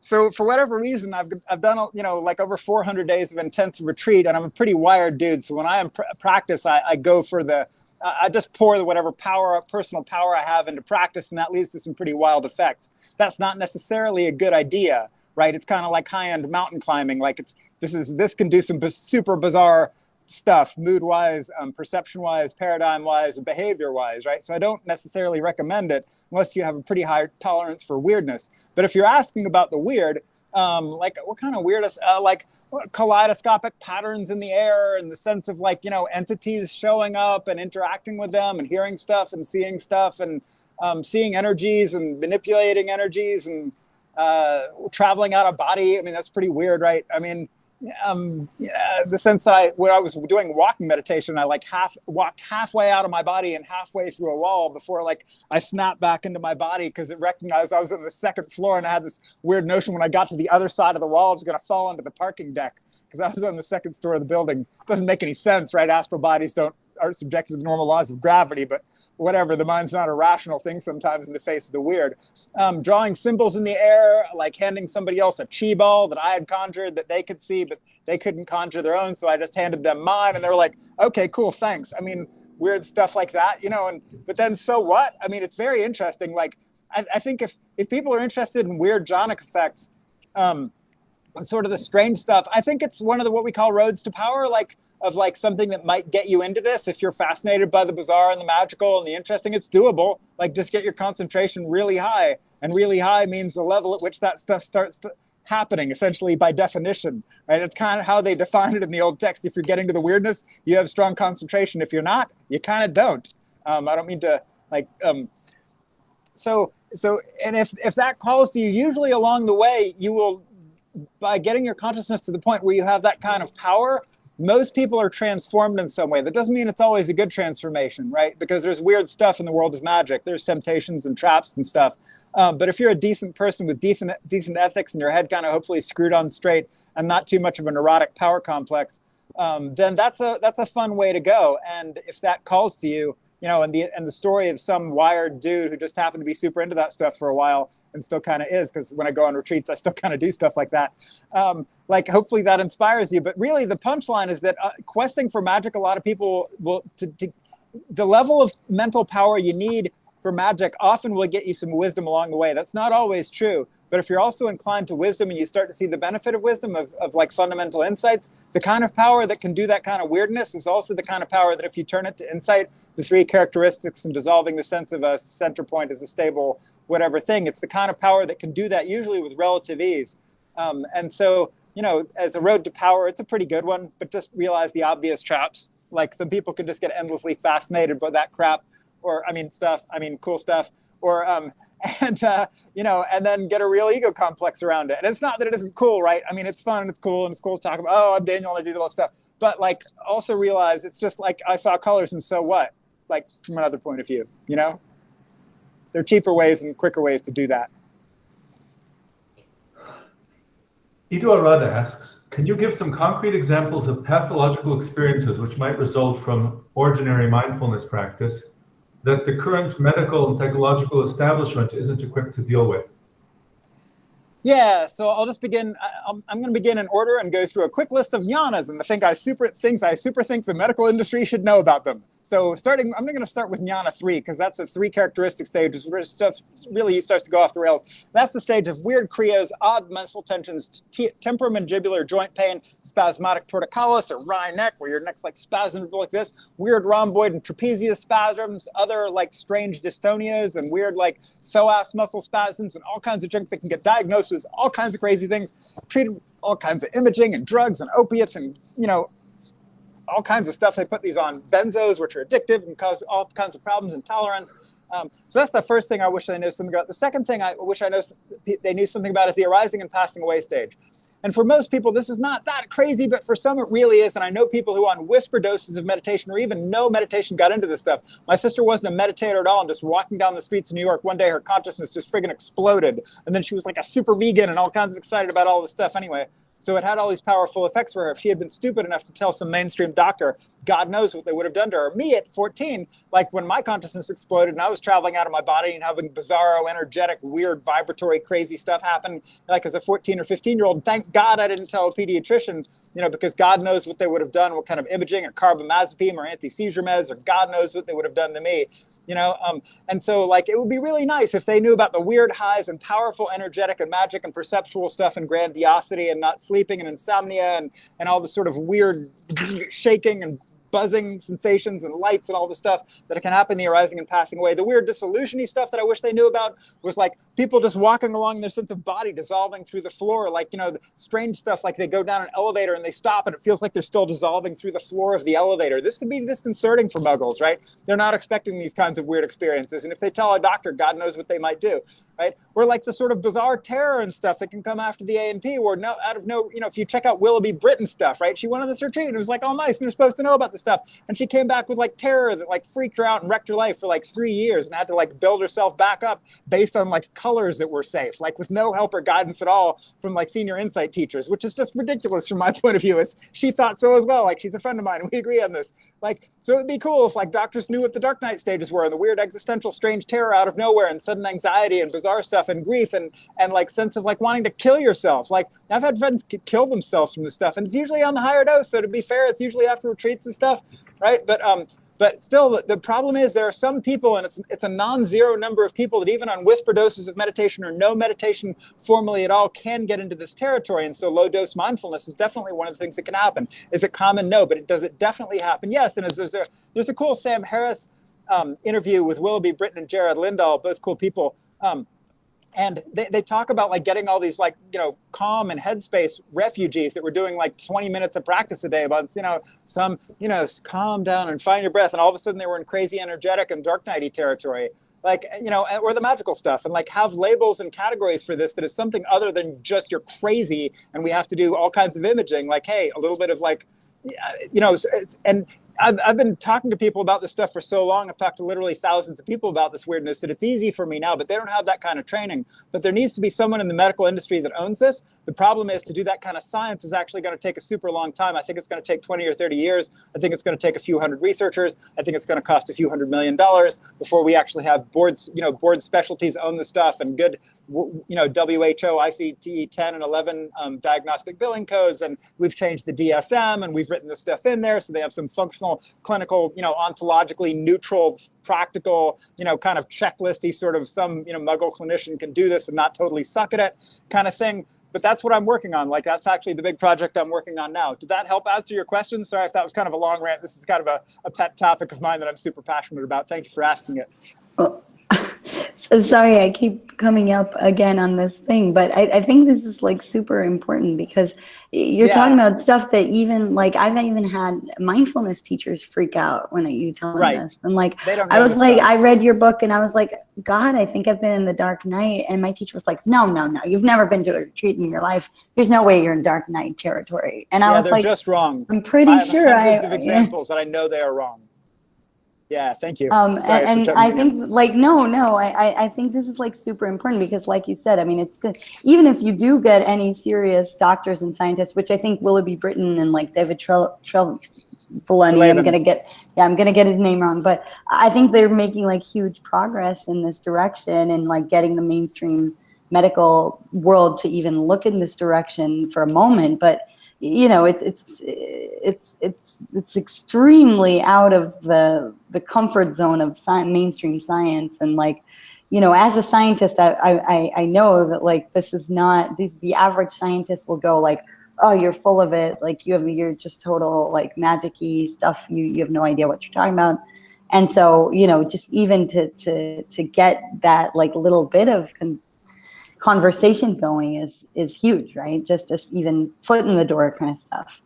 So for whatever reason, I've done, you know, like over 400 days of intensive retreat, and I'm a pretty wired dude. So when I am practice, I go for I just pour whatever personal power I have into practice, and that leads to some pretty wild effects. That's not necessarily a good idea, right? It's kind of like high-end mountain climbing. Like this can do some super bizarre stuff, mood-wise, perception-wise, paradigm-wise, and behavior-wise, right? So I don't necessarily recommend it unless you have a pretty high tolerance for weirdness. But if you're asking about the weird, like what kind of weirdness, like kaleidoscopic patterns in the air, and the sense of like, you know, entities showing up and interacting with them and hearing stuff and seeing stuff and seeing energies and manipulating energies and traveling out of body. I mean, that's pretty weird, right? I mean, the sense that when I was doing walking meditation, I like walked halfway out of my body and halfway through a wall before like I snapped back into my body because it recognized I was on the second floor, and I had this weird notion when I got to the other side of the wall I was going to fall into the parking deck because I was on the second story of the building. It doesn't make any sense, right? Astral bodies aren't subjected to the normal laws of gravity, but whatever, the mind's not a rational thing sometimes in the face of the weird. Drawing symbols in the air, like handing somebody else a chi ball that I had conjured that they could see, but they couldn't conjure their own, so I just handed them mine, and they were like, okay, cool, thanks. I mean, weird stuff like that, and but then so what? I mean, it's very interesting. Like, I think if people are interested in weird jhanic effects, sort of the strange stuff, I think it's one of the what we call roads to power, like something that might get you into this. If you're fascinated by the bizarre and the magical and the interesting, it's doable. Like, just get your concentration really high, and really high means the level at which that stuff starts happening, essentially, by definition, right? It's kind of how they define it in the old text. If you're getting to the weirdness, you have strong concentration. If you're not, you kind of don't. I don't mean to so and if that calls to you, usually along the way, you will, by getting your consciousness to the point where you have that kind of power, most people are transformed in some way. That doesn't mean it's always a good transformation, right? Because there's weird stuff in the world of magic. There's temptations and traps and stuff. But if you're a decent person with decent ethics and your head kind of hopefully screwed on straight and not too much of a neurotic power complex, then that's a fun way to go. And if that calls to you, and the story of some wired dude who just happened to be super into that stuff for a while and still kind of is, because when I go on retreats, I still kind of do stuff like that. Hopefully that inspires you. But really, the punchline is that questing for magic, a lot of people will, the level of mental power you need for magic often will get you some wisdom along the way. That's not always true. But if you're also inclined to wisdom and you start to see the benefit of wisdom, of like fundamental insights, the kind of power that can do that kind of weirdness is also the kind of power that if you turn it to insight, the three characteristics and dissolving the sense of a center point as a stable whatever thing, it's the kind of power that can do that usually with relative ease. And so, as a road to power, it's a pretty good one, but just realize the obvious traps. Like, some people can just get endlessly fascinated by that crap, cool stuff. Or, and then get a real ego complex around it. And it's not that it isn't cool, right? I mean, it's fun and it's cool and it's cool to talk about, oh, I'm Daniel and I do all this stuff. But also realize it's just like, I saw colors and so what? Like, from another point of view, There are cheaper ways and quicker ways to do that. Ido Arad asks, can you give some concrete examples of pathological experiences which might result from ordinary mindfulness practice that the current medical and psychological establishment isn't equipped to deal with? Yeah, so I'll just begin. I'm going to begin in order and go through a quick list of jnanas and the things I super think the medical industry should know about them. So I'm going to start with jnana 3, because that's a 3 characteristic stage where stuff really starts to go off the rails. That's the stage of weird kriyas, odd mental tensions, temporomandibular joint pain, spasmodic torticollis or wry neck, where your neck's like spasmed like this, weird rhomboid and trapezius spasms, other like strange dystonias and weird like psoas muscle spasms and all kinds of junk that can get diagnosed with all kinds of crazy things, treated with all kinds of imaging and drugs and opiates and, all kinds of stuff. They put these on benzos, which are addictive and cause all kinds of problems, intolerance. So that's the first thing I wish they knew something about. The second thing I wish they knew something about is the arising and passing away stage. And for most people, this is not that crazy, but for some it really is. And I know people who on whisper doses of meditation or even no meditation got into this stuff. My sister wasn't a meditator at all, and just walking down the streets of New York one day, her consciousness just friggin' exploded. And then she was like a super vegan and all kinds of excited about all this stuff anyway. So it had all these powerful effects for her. If she had been stupid enough to tell some mainstream doctor, God knows what they would have done to her. Me at 14, like when my consciousness exploded and I was traveling out of my body and having bizarro, energetic, weird, vibratory, crazy stuff happen, like as a 14 or 15-year-old, thank God I didn't tell a pediatrician, because God knows what they would have done, what kind of imaging or carbamazepine or anti-seizure meds, or God knows what they would have done to me. And so like, it would be really nice if they knew about the weird highs and powerful energetic and magic and perceptual stuff and grandiosity and not sleeping and insomnia and all the sort of weird shaking and buzzing sensations and lights and all the stuff that can happen in the arising and passing away. The weird disillusiony stuff that I wish they knew about was like people just walking along their sense of body dissolving through the floor, like, the strange stuff, like they go down an elevator and they stop and it feels like they're still dissolving through the floor of the elevator. This can be disconcerting for muggles, right? They're not expecting these kinds of weird experiences. And if they tell a doctor, God knows what they might do, right? Or like the sort of bizarre terror and stuff that can come after the A&P, or if you check out Willoughby Britton stuff, right? She went on this retreat and it was like, oh, nice, they're supposed to know about this stuff. And she came back with like terror that like freaked her out and wrecked her life for like 3 years and had to like build herself back up based on like colors that were safe, like with no help or guidance at all from like senior insight teachers, which is just ridiculous from my point of view. Is she thought so as well. Like, she's a friend of mine and we agree on this. Like, so it'd be cool if like doctors knew what the dark night stages were and the weird existential strange terror out of nowhere and sudden anxiety and bizarre stuff and grief and like sense of like wanting to kill yourself. Like, I've had friends kill themselves from this stuff, and it's usually on the higher dose. So to be fair, it's usually after retreats and stuff, right? But But still, the problem is there are some people, and it's a non-zero number of people that even on whisper doses of meditation or no meditation formally at all can get into this territory. And so low dose mindfulness is definitely one of the things that can happen. Is it common? No, but does it definitely happen? Yes. And there's a cool Sam Harris interview with Willoughby Britton and Jared Lindahl, both cool people. And they talk about like getting all these like, calm and headspace refugees that were doing like 20 minutes of practice a day about, calm down and find your breath. And all of a sudden they were in crazy energetic and dark nighty territory, like, or the magical stuff, and like have labels and categories for this that is something other than just you're crazy. And we have to do all kinds of imaging, like, hey, a little bit of like, and I've been talking to people about this stuff for so long. I've talked to literally thousands of people about this weirdness that it's easy for me now, but they don't have that kind of training. But there needs to be someone in the medical industry that owns this. The problem is to do that kind of science is actually going to take a super long time. I think it's going to take 20 or 30 years. I think it's going to take a few hundred researchers. I think it's going to cost a few $100 million before we actually have boards, board specialties own the stuff and good, WHO, ICD 10 and 11 diagnostic billing codes. And we've changed the DSM and we've written this stuff in there. So they have some functional, clinical, ontologically neutral, practical, kind of checklisty sort of some, muggle clinician can do this and not totally suck at it kind of thing. But that's what I'm working on. Like, that's actually the big project I'm working on now. Did that help answer your question? Sorry if that was kind of a long rant. This is kind of a pet topic of mine that I'm super passionate about. Thank you for asking it. Well, so sorry, I keep coming up again on this thing, but I think this is like super important because you're talking about stuff that even like I've even had mindfulness teachers freak out when you tell them this. And like, I was like, I read your book and I was like, God, I think I've been in the dark night. And my teacher was like, no, you've never been to a retreat in your life. There's no way you're in dark night territory. And I was they're like, just wrong. I'm pretty sure hundreds of examples and I know they are wrong. Yeah, thank you. And I think like, I think this is like super important because like you said, I mean, it's good. Even if you do get any serious doctors and scientists, which I think Willoughby Britton and like David Trelawney, I'm gonna get his name wrong, but I think they're making like huge progress in this direction and like getting the mainstream medical world to even look in this direction for a moment. But it's extremely out of the comfort zone of mainstream science. And like, as a scientist, I know that like this is not the average scientist will go like, oh, you're full of it, like you're just total like magic-y stuff. You have no idea what you're talking about. And so just even to get that like little bit of conversation going is huge, right? Just even foot in the door kind of stuff.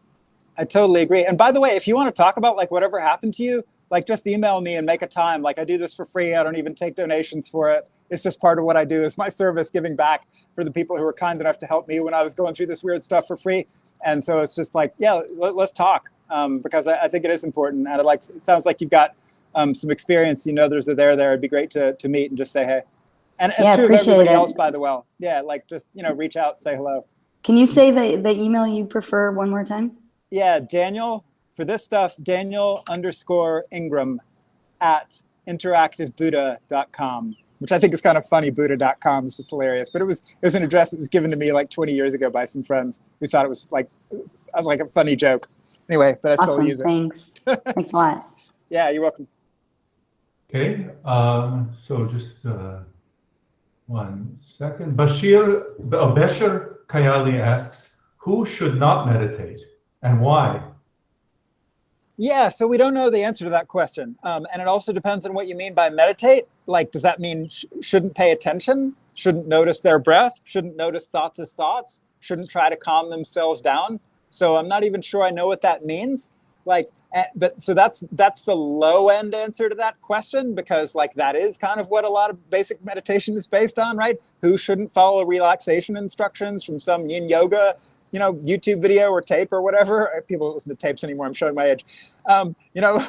I totally agree. And by the way, if you want to talk about like whatever happened to you, like just email me and make a time. Like I do this for free. I don't even take donations for it. It's just part of what I do. It's my service, giving back for the people who were kind enough to help me when I was going through this weird stuff for free. And so it's just like, yeah, let's talk because I think it is important. And it sounds like you've got some experience. There's a there. It'd be great to meet and just say hey. And it's true of everybody else, by the way. Yeah, like just, reach out, say hello. Can you say the email you prefer one more time? Yeah, Daniel, for this stuff, Daniel_Ingram at interactivebuddha.com, which I think is kind of funny. Buddha.com is just hilarious. But it was an address that was given to me like 20 years ago by some friends who thought it was like a funny joke. Anyway, but I still use it. Thanks. Thanks a lot. Yeah, you're welcome. Okay, so just 1 second. Bashir Kayali asks, who should not meditate and why? Yeah, so we don't know the answer to that question. And it also depends on what you mean by meditate. Like, does that mean shouldn't pay attention? Shouldn't notice their breath? Shouldn't notice thoughts as thoughts? Shouldn't try to calm themselves down? So I'm not even sure I know what that means. Like, but so that's the low end answer to that question, because like that is kind of what a lot of basic meditation is based on, right? Who shouldn't follow relaxation instructions from some yin yoga, YouTube video or tape or whatever. People don't listen to tapes anymore. I'm showing my age.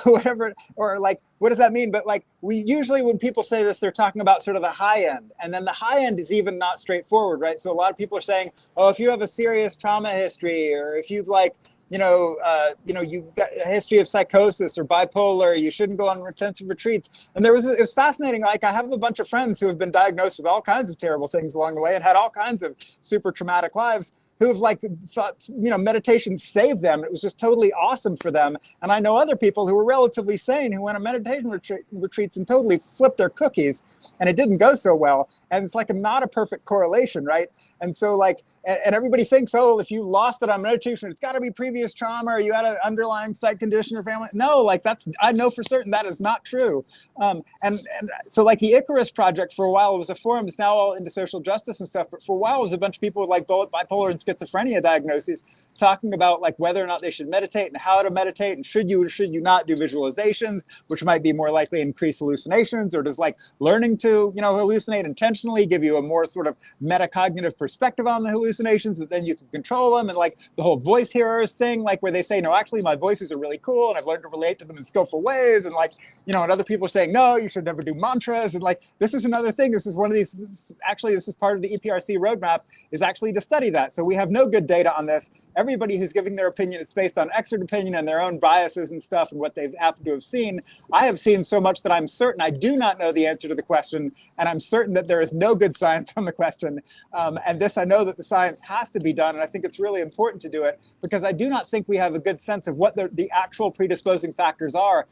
Whatever, or like, what does that mean? But like, we usually, when people say this, they're talking about sort of the high end, and then the high end is even not straightforward, right? So a lot of people are saying, oh, if you have a serious trauma history, or if you've like, you've got a history of psychosis or bipolar, you shouldn't go on intensive retreats. And it was fascinating. Like, I have a bunch of friends who have been diagnosed with all kinds of terrible things along the way and had all kinds of super traumatic lives. who have like thought, meditation saved them. It was just totally awesome for them. And I know other people who were relatively sane who went on meditation retreats and totally flipped their cookies, and it didn't go so well. And it's like not a perfect correlation, right? And so like, and everybody thinks, oh, if you lost it on meditation, it's got to be previous trauma, or you had an underlying psych condition or family. No, like I know for certain that is not true. And so like the Icarus Project for a while was a forum. It's now all into social justice and stuff. But for a while, it was a bunch of people with like bipolar and schizophrenia diagnoses talking about like whether or not they should meditate and how to meditate, and should you or should you not do visualizations, which might be more likely increase hallucinations, or does like learning to, hallucinate intentionally give you a more sort of metacognitive perspective on the hallucinations that then you can control them, and like the whole voice hearers thing, like where they say, no, actually my voices are really cool and I've learned to relate to them in skillful ways, and like, and other people are saying, no, you should never do mantras, and like, this is another thing. This is one of these, this is part of the EPRC roadmap, is actually to study that. So we have no good data on this. Everybody who's giving their opinion is based on expert opinion and their own biases and stuff and what they've happened to have seen. I have seen so much that I'm certain I do not know the answer to the question, and I'm certain that there is no good science on the question. And this, I know that the science has to be done, and I think it's really important to do it, because I do not think we have a good sense of what the actual predisposing factors are.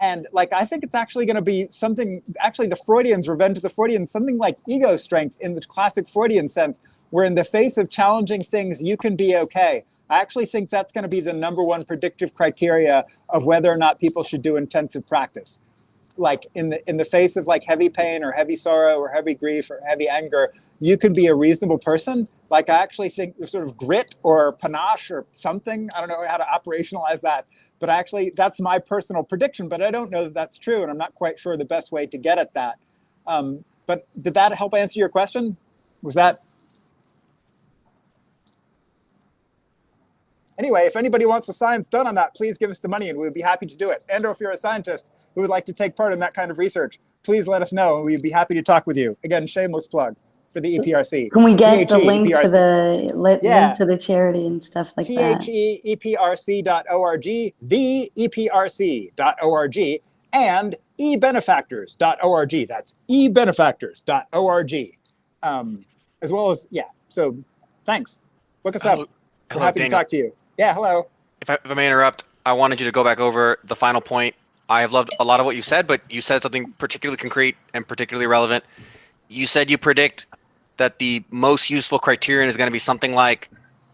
And like, I think it's actually going to be something, actually the Freudians, revenge of the Freudians, something like ego strength in the classic Freudian sense, where in the face of challenging things, you can be okay. I actually think that's going to be the #1 predictive criteria of whether or not people should do intensive practice. Like in the face of like heavy pain or heavy sorrow or heavy grief or heavy anger, you can be a reasonable person. Like, I actually think the sort of grit or panache or something, I don't know how to operationalize that, but actually that's my personal prediction, but I don't know that that's true, and I'm not quite sure the best way to get at that. But did that help answer your question? Was that? Anyway, if anybody wants the science done on that, please give us the money and we'd be happy to do it. And or if you're a scientist who would like to take part in that kind of research, please let us know and we'd be happy to talk with you. Again, shameless plug for the EPRC. Can we get the link to EPRC. link to the charity and stuff like that? THEEPRC.org, theeprc.org, and ebenefactors.org. That's ebenefactors.org. As well as, yeah. So thanks. Look us up. We're happy to talk to you. Yeah, hello. If I may interrupt, I wanted you to go back over the final point. I have loved a lot of what you said, but you said something particularly concrete and particularly relevant. You said you predict that the most useful criterion is going to be something like,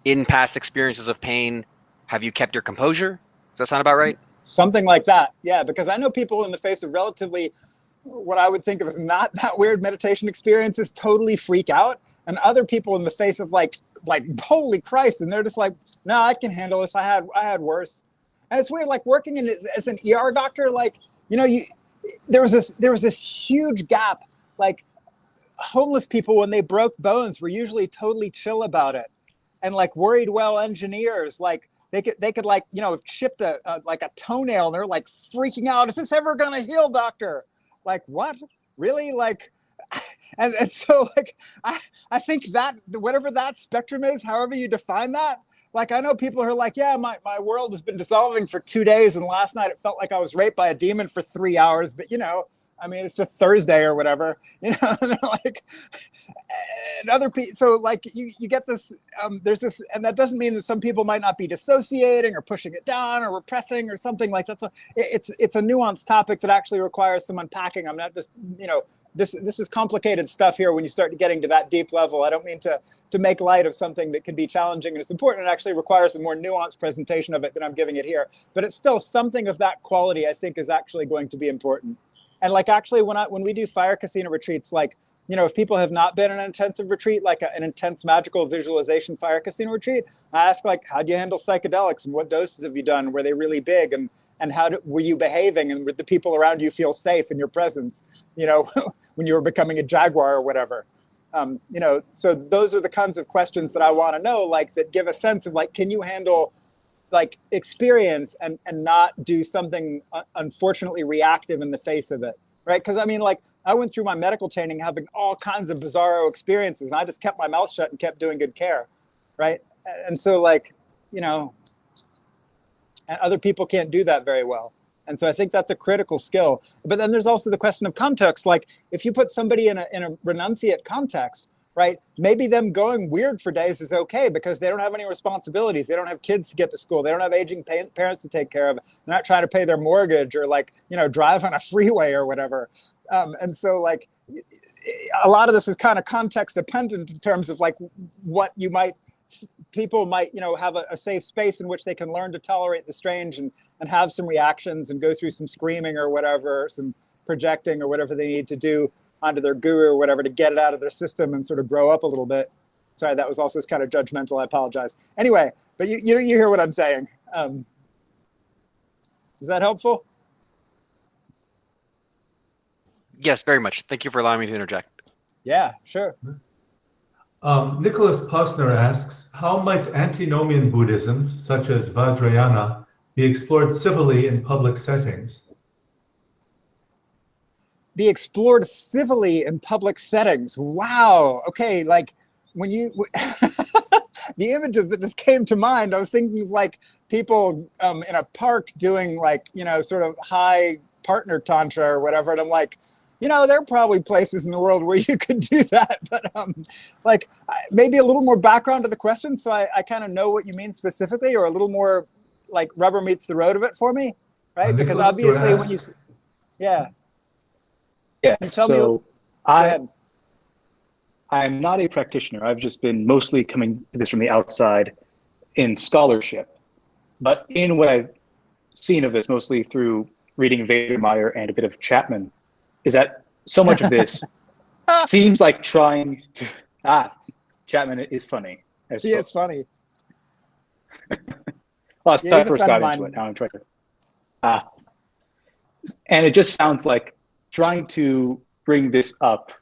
in past experiences of pain, have you kept your composure? Does that sound about right? Something like that, yeah, because I know people in the face of relatively, what I would think of as not that weird meditation experiences, totally freak out, and other people in the face of like holy Christ, and they're just like, no, I can handle this. I had worse. And it's weird, like working in as an ER doctor, like, there was this huge gap. Like, homeless people, when they broke bones, were usually totally chill about it, and like worried well engineers, like they could like, have chipped a toenail, and they're like freaking out. Is this ever gonna heal, doctor? Like, what? Really? Like, and so like, I think that whatever that spectrum is, however you define that, like, I know people who are like, yeah, my world has been dissolving for 2 days, and last night it felt like I was raped by a demon for 3 hours, but I mean, it's just Thursday or whatever, and they're like, and other people, so like you get this, there's this, and that doesn't mean that some people might not be dissociating or pushing it down or repressing or something like that. It's a nuanced topic that actually requires some unpacking. I'm not just, this is complicated stuff here when you start getting to that deep level. I don't mean to make light of something that can be challenging, and it's important. It actually requires a more nuanced presentation of it than I'm giving it here, but it's still something of that quality I think is actually going to be important. And like, actually, when we do fire casino retreats, like, if people have not been in an intensive retreat, like an intense magical visualization fire casino retreat, I ask, like, how do you handle psychedelics, and what doses have you done? Were they really big? And how were you behaving? And would the people around you feel safe in your presence, when you were becoming a jaguar or whatever? So those are the kinds of questions that I want to know, like, that give a sense of, like, can you handle like experience and not do something unfortunately reactive in the face of it, right? Because I mean, like, I went through my medical training having all kinds of bizarro experiences, and I just kept my mouth shut and kept doing good care, right? And so, like, and other people can't do that very well. And so I think that's a critical skill. But then there's also the question of context. Like, if you put somebody in a renunciate context, right? Maybe them going weird for days is okay because they don't have any responsibilities. They don't have kids to get to school. They don't have aging parents to take care of. They're not trying to pay their mortgage or like, drive on a freeway or whatever. And so like a lot of this is kind of context dependent in terms of like what people might, have a safe space in which they can learn to tolerate the strange and have some reactions and go through some screaming or whatever, some projecting or whatever they need to do onto their guru or whatever to get it out of their system and sort of grow up a little bit. Sorry, that was also kind of judgmental. I apologize. Anyway, but you hear what I'm saying. Is that helpful? Yes, very much. Thank you for allowing me to interject. Yeah, sure. Nicholas Posner asks, how might antinomian Buddhisms, such as Vajrayana, be explored civilly in public settings? Be explored civilly in public settings. Wow. Okay, like when you the images that just came to mind, I was thinking of like people in a park doing like, sort of high partner tantra or whatever. And I'm like, there are probably places in the world where you could do that. But like maybe a little more background to the question so I kind of know what you mean specifically, or a little more like rubber meets the road of it for me, right? Because obviously when you, yeah. Yes, so I'm not a practitioner. I've just been mostly coming to this from the outside in scholarship. But in what I've seen of this, mostly through reading Vajrayana and a bit of Chapman, is that so much of this seems like trying to... Chapman is funny. He is funny. Well, I first got into it. Now I'm trying to... and it just sounds like trying to bring this up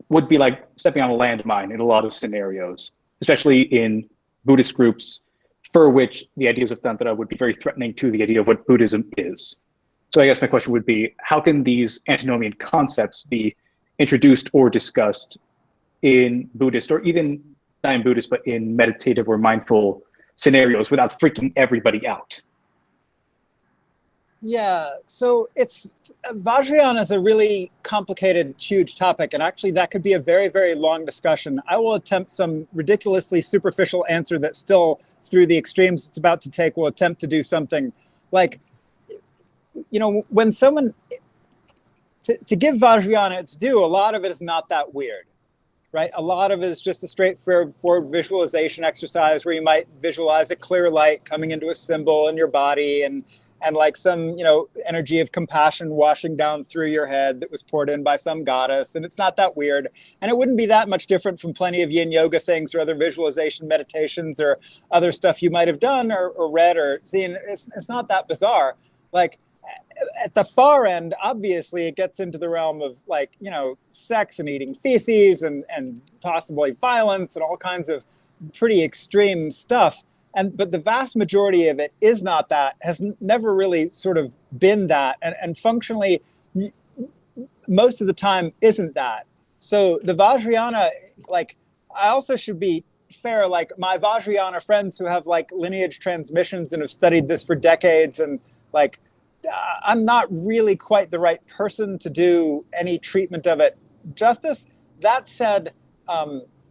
would be like stepping on a landmine in a lot of scenarios, especially in Buddhist groups for which the ideas of Tantra would be very threatening to the idea of what Buddhism is. So I guess my question would be, how can these antinomian concepts be introduced or discussed in Buddhist, or even not in Buddhist, but in meditative or mindful scenarios without freaking everybody out? Yeah, so Vajrayana is a really complicated, huge topic, and actually that could be a very, very long discussion. I will attempt some ridiculously superficial answer that still, through the extremes it's about to take, will attempt to do something like, when someone, to give Vajrayana its due, a lot of it is not that weird, right? A lot of it is just a straightforward visualization exercise where you might visualize a clear light coming into a symbol in your body and like some, energy of compassion washing down through your head that was poured in by some goddess. And it's not that weird. And it wouldn't be that much different from plenty of yin yoga things or other visualization meditations or other stuff you might have done or read or seen. It's not that bizarre. Like at the far end, obviously it gets into the realm of like, sex and eating feces and possibly violence and all kinds of pretty extreme stuff. But the vast majority of it is not that, has never really sort of been that, and functionally, most of the time isn't that. So the Vajrayana, like, I also should be fair, like my Vajrayana friends who have like lineage transmissions and have studied this for decades, and like, I'm not really quite the right person to do any treatment of it justice. That said,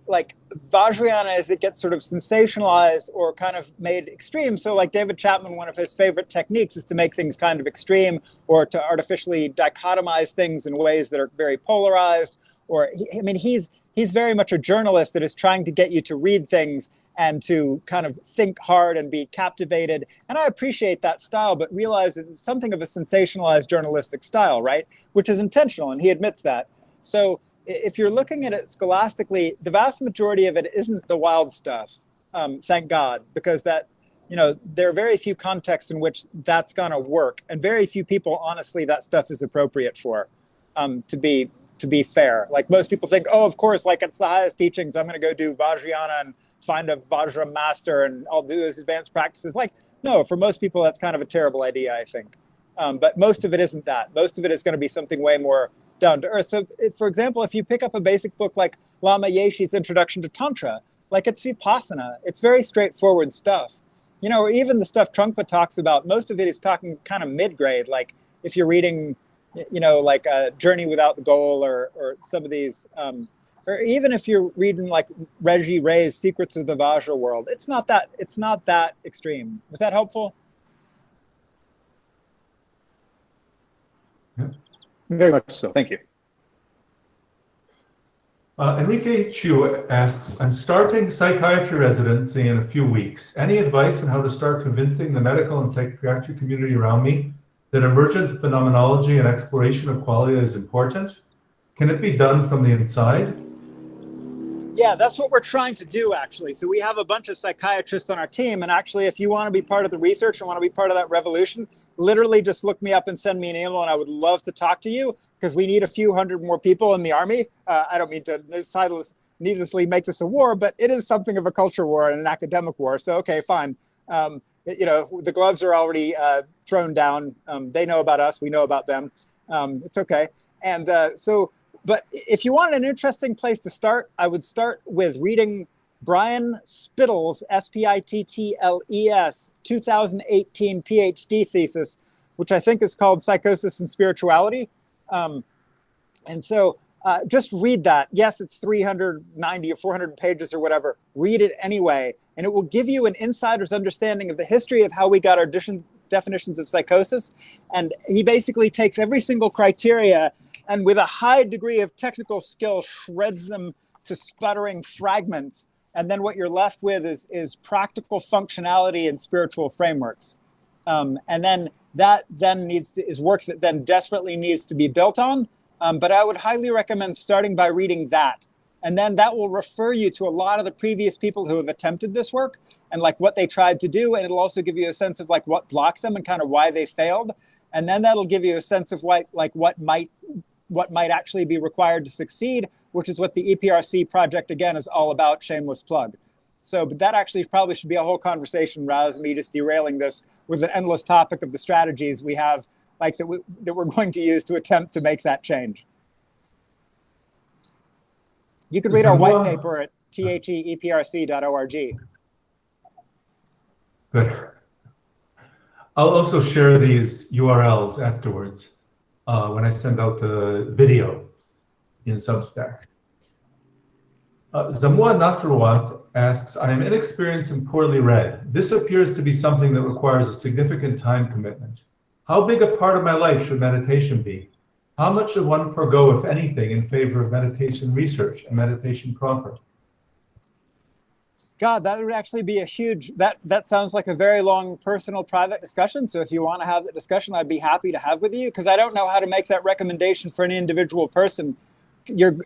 like Vajrayana, as it gets sort of sensationalized or kind of made extreme. So like David Chapman, one of his favorite techniques is to make things kind of extreme or to artificially dichotomize things in ways that are very polarized. Or he's very much a journalist that is trying to get you to read things and to kind of think hard and be captivated. And I appreciate that style, but realize it's something of a sensationalized journalistic style, right? Which is intentional, and he admits that. So if you're looking at it scholastically, the vast majority of it isn't the wild stuff, thank God, because that, there are very few contexts in which that's gonna work, and very few people, honestly, that stuff is appropriate for, to be fair. Like most people think, oh, of course, like it's the highest teachings, I'm gonna go do Vajrayana and find a Vajra master and I'll do his advanced practices. Like, no, for most people, that's kind of a terrible idea, I think. But most of it isn't that. Most of it is gonna be something way more down to earth. So for example, if you pick up a basic book like Lama Yeshe's Introduction to Tantra, like it's Vipassana, it's very straightforward stuff. Or even the stuff Trungpa talks about, most of it is talking kind of mid-grade. Like if you're reading, like a Journey Without the Goal or some of these or even if you're reading like Reggie Ray's Secrets of the Vajra World, it's not that extreme. Was that helpful? Yeah. Very much so. Thank you. Enrique Chu asks, I'm starting psychiatry residency in a few weeks. Any advice on how to start convincing the medical and psychiatric community around me that emergent phenomenology and exploration of qualia is important? Can it be done from the inside? Yeah, that's what we're trying to do, actually. So we have a bunch of psychiatrists on our team. And actually, if you want to be part of the research and want to be part of that revolution, literally just look me up and send me an email, and I would love to talk to you, because we need a few hundred more people in the army. I don't mean to needlessly make this a war, but it is something of a culture war and an academic war. So, okay, fine. The gloves are already thrown down. They know about us. We know about them. It's okay. And but if you want an interesting place to start, I would start with reading Brian Spittle's, Spittles, 2018 PhD thesis, which I think is called Psychosis and Spirituality. And so just read that. Yes, it's 390 or 400 pages or whatever. Read it anyway. And it will give you an insider's understanding of the history of how we got our definitions of psychosis. And he basically takes every single criteria and with a high degree of technical skill shreds them to sputtering fragments. And then what you're left with is practical functionality and spiritual frameworks. And then that then is work that then desperately needs to be built on. But I would highly recommend starting by reading that. And then that will refer you to a lot of the previous people who have attempted this work and like what they tried to do. And it'll also give you a sense of like what blocked them and kind of why they failed. And then that'll give you a sense of what might actually be required to succeed, which is what the EPRC project, again, is all about. Shameless plug. So, but that actually probably should be a whole conversation rather than me just derailing this with an endless topic of the strategies we have, like that we're going to use to attempt to make that change. You could read our white paper at theeprc.org. Good. I'll also share these URLs afterwards when I send out the video in Substack. Zamua Nasrawat asks, I am inexperienced and poorly read. This appears to be something that requires a significant time commitment. How big a part of my life should meditation be? How much should one forego, if anything, in favor of meditation research and meditation proper? God, that would actually be a huge, that sounds like a very long personal private discussion. So if you want to have the discussion, I'd be happy to have with you, because I don't know how to make that recommendation for an individual person.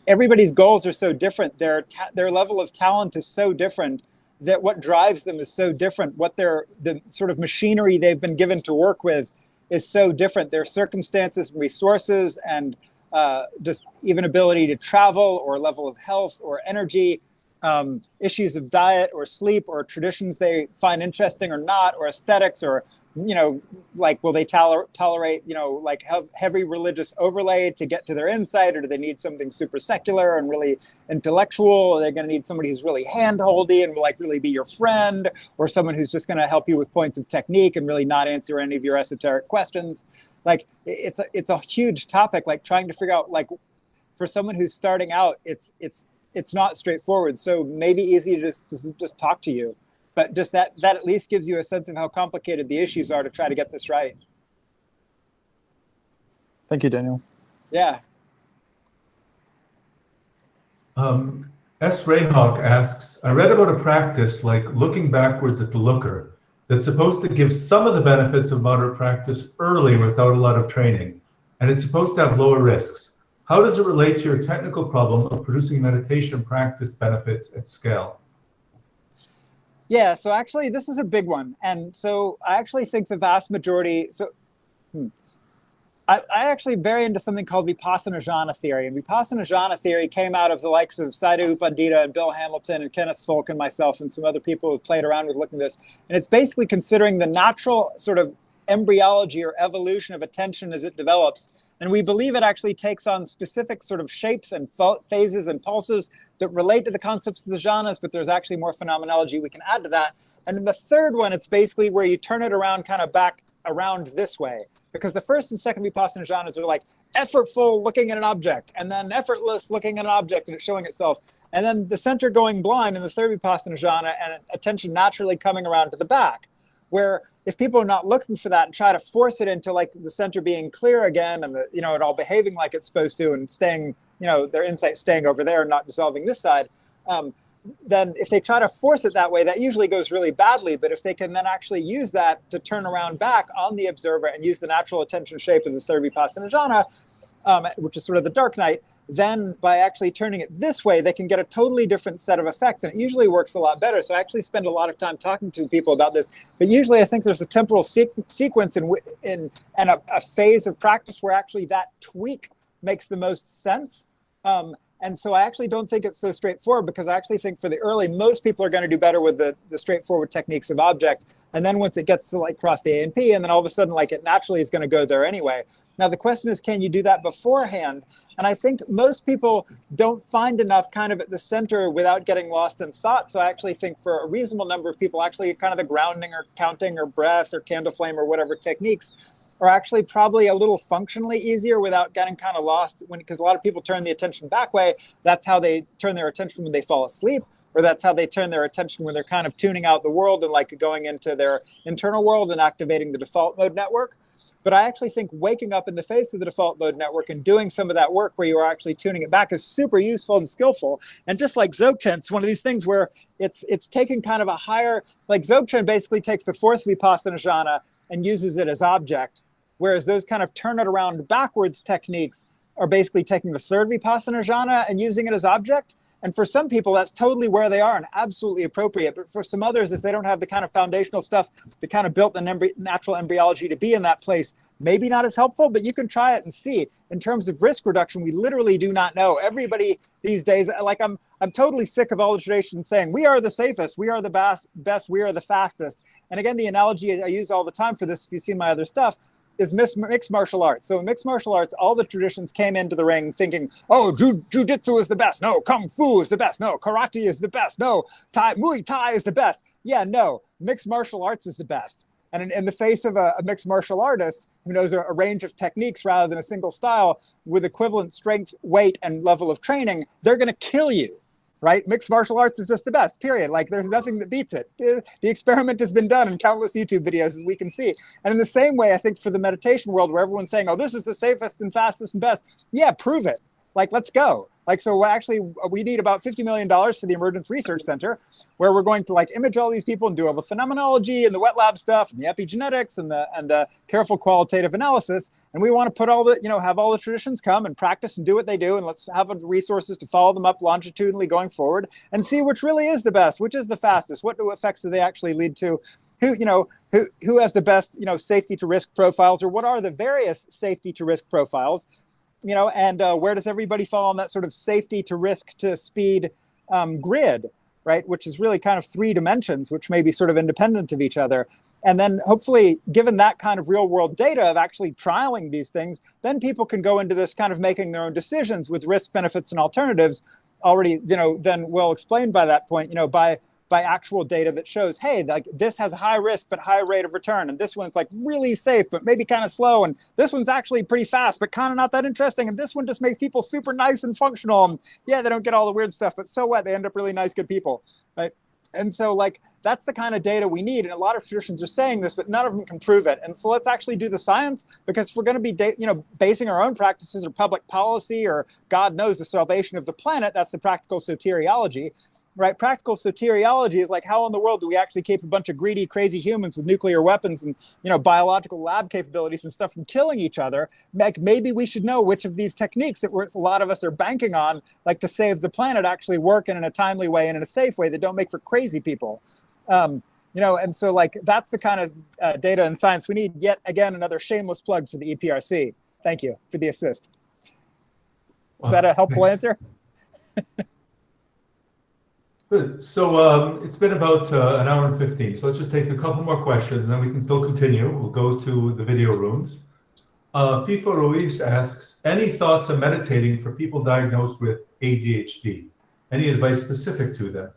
Everybody's goals are so different. Their level of talent is so different, that what drives them is so different. The sort of machinery they've been given to work with is so different. Their circumstances, resources, and just even ability to travel or level of health or energy, issues of diet or sleep or traditions they find interesting or not, or aesthetics, or, like, will they tolerate, like heavy religious overlay to get to their insight, or do they need something super secular and really intellectual? Or they're going to need somebody who's really hand-holdy and will like really be your friend, or someone who's just going to help you with points of technique and really not answer any of your esoteric questions. Like, it's a huge topic, like trying to figure out, like, for someone who's starting out, it's not straightforward. So maybe easy to just talk to you, but just that at least gives you a sense of how complicated the issues are to try to get this right. Thank you, Daniel. Yeah. S. Rayhawk asks, I read about a practice like looking backwards at the looker that's supposed to give some of the benefits of moderate practice early without a lot of training, and it's supposed to have lower risks. How does it relate to your technical problem of producing meditation practice benefits at scale? Yeah, so actually this is a big one. And so I actually think the vast majority, I actually very into something called Vipassana jhana theory. And Vipassana jhana theory came out of the likes of Sayadaw U Pandita and Bill Hamilton and Kenneth Folk and myself and some other people who played around with looking at this. And it's basically considering the natural sort of embryology or evolution of attention as it develops. And we believe it actually takes on specific sort of shapes and phases and pulses that relate to the concepts of the jhanas, but there's actually more phenomenology we can add to that. And in the third one, it's basically where you turn it around kind of back around this way, because the first and second Vipassana jhanas are like effortful looking at an object, and then effortless looking at an object and it's showing itself. And then the center going blind in the third Vipassana jhana, and attention naturally coming around to the back, where if people are not looking for that and try to force it into like the center being clear again and the, it all behaving like it's supposed to and staying, their insight staying over there and not dissolving this side, then if they try to force it that way, that usually goes really badly. But if they can then actually use that to turn around back on the observer and use the natural attention shape of the third Vipassana jhana, which is sort of the dark night, then by actually turning it this way, they can get a totally different set of effects. And it usually works a lot better. So I actually spend a lot of time talking to people about this. But usually I think there's a temporal sequence and a phase of practice where actually that tweak makes the most sense. And so I actually don't think it's so straightforward, because I actually think for the early, most people are going to do better with the straightforward techniques of object. And then once it gets to like cross the A and P, and then all of a sudden, like it naturally is going to go there anyway. Now, the question is, can you do that beforehand? And I think most people don't find enough kind of at the center without getting lost in thought. So I actually think for a reasonable number of people, actually kind of the grounding or counting or breath or candle flame or whatever techniques are actually probably a little functionally easier without getting kind of lost, because a lot of people turn the attention back way. That's how they turn their attention when they fall asleep, or that's how they turn their attention when they're kind of tuning out the world and like going into their internal world and activating the default mode network. But I actually think waking up in the face of the default mode network and doing some of that work where you are actually tuning it back is super useful and skillful. And just like Dzogchen, it's one of these things where it's taking kind of a higher, like Dzogchen basically takes the fourth Vipassana jhana and uses it as object, whereas those kind of turn it around backwards techniques are basically taking the third Vipassana jhana and using it as object. And for some people, that's totally where they are and absolutely appropriate. But for some others, if they don't have the kind of foundational stuff that kind of built the natural embryology to be in that place, maybe not as helpful, but you can try it and see. In terms of risk reduction, we literally do not know. Everybody these days, like I'm totally sick of all the traditions saying, we are the safest, we are the best, we are the fastest. And again, the analogy I use all the time for this, if you see my other stuff, is mixed martial arts. So in mixed martial arts, all the traditions came into the ring thinking, oh, jujitsu is the best. No, kung fu is the best. No, karate is the best. No, Muay Thai is the best. Yeah, no, mixed martial arts is the best. And in the face of a mixed martial artist who knows a range of techniques rather than a single style with equivalent strength, weight, and level of training, they're going to kill you. Right? Mixed martial arts is just the best, period. Like there's nothing that beats it. The experiment has been done in countless YouTube videos, as we can see. And in the same way, I think for the meditation world where everyone's saying, oh, this is the safest and fastest and best. Yeah, prove it. Like, let's go. Like, so actually we need about $50 million for the Emergence Research Center, where we're going to like image all these people and do all the phenomenology and the wet lab stuff and the epigenetics and the careful qualitative analysis. And we want to put all the, have all the traditions come and practice and do what they do. And let's have the resources to follow them up longitudinally going forward and see which really is the best, which is the fastest, what effects do they actually lead to, who has the best, safety to risk profiles, or what are the various safety to risk profiles, and where does everybody fall on that sort of safety to risk to speed grid, right? Which is really kind of 3 dimensions, which may be sort of independent of each other. And then hopefully, given that kind of real world data of actually trialing these things, then people can go into this kind of making their own decisions with risk, benefits, and alternatives already, then well explained by that point, by actual data that shows, hey, like this has a high risk but high rate of return, and this one's like really safe but maybe kind of slow, and this one's actually pretty fast but kind of not that interesting, and this one just makes people super nice and functional, and yeah, they don't get all the weird stuff, but so what, they end up really nice, good people, right? And so like that's the kind of data we need, and a lot of traditions are saying this, but none of them can prove it. And so let's actually do the science, because if we're going to be basing our own practices or public policy or God knows the salvation of the planet, that's the practical soteriology. Right, practical soteriology is like, how in the world do we actually keep a bunch of greedy, crazy humans with nuclear weapons and biological lab capabilities and stuff from killing each other? Like maybe we should know which of these techniques that a lot of us are banking on, like to save the planet, actually work in a timely way and in a safe way that don't make for crazy people. And so like that's the kind of data and science we need. Yet again, another shameless plug for the EPRC. Thank you for the assist. Is that a helpful answer? Good. So it's been about an hour and 15. So let's just take a couple more questions, and then we can still continue. We'll go to the video rooms. FIFA Ruiz asks, any thoughts on meditating for people diagnosed with ADHD? Any advice specific to them?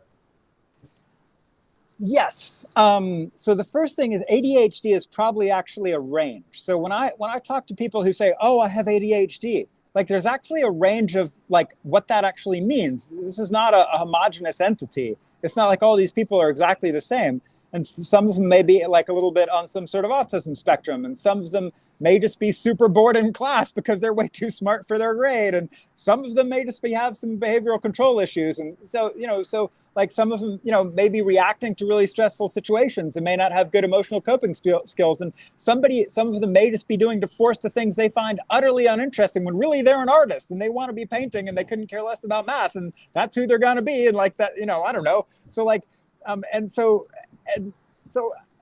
Yes. So the first thing is ADHD is probably actually a range. So when I talk to people who say, "Oh, I have ADHD," like there's actually a range of like what that actually means. This is not a homogeneous entity. It's not like all these people are exactly the same. And some of them may be like a little bit on some sort of autism spectrum, and some of them may just be super bored in class because they're way too smart for their grade, and some of them may just have some behavioral control issues. And so, so like some of them, may be reacting to really stressful situations and may not have good emotional coping skills. And some of them may just be forced to things they find utterly uninteresting when really they're an artist and they want to be painting and they couldn't care less about math, and that's who they're going to be. And like that, I don't know. So like, and so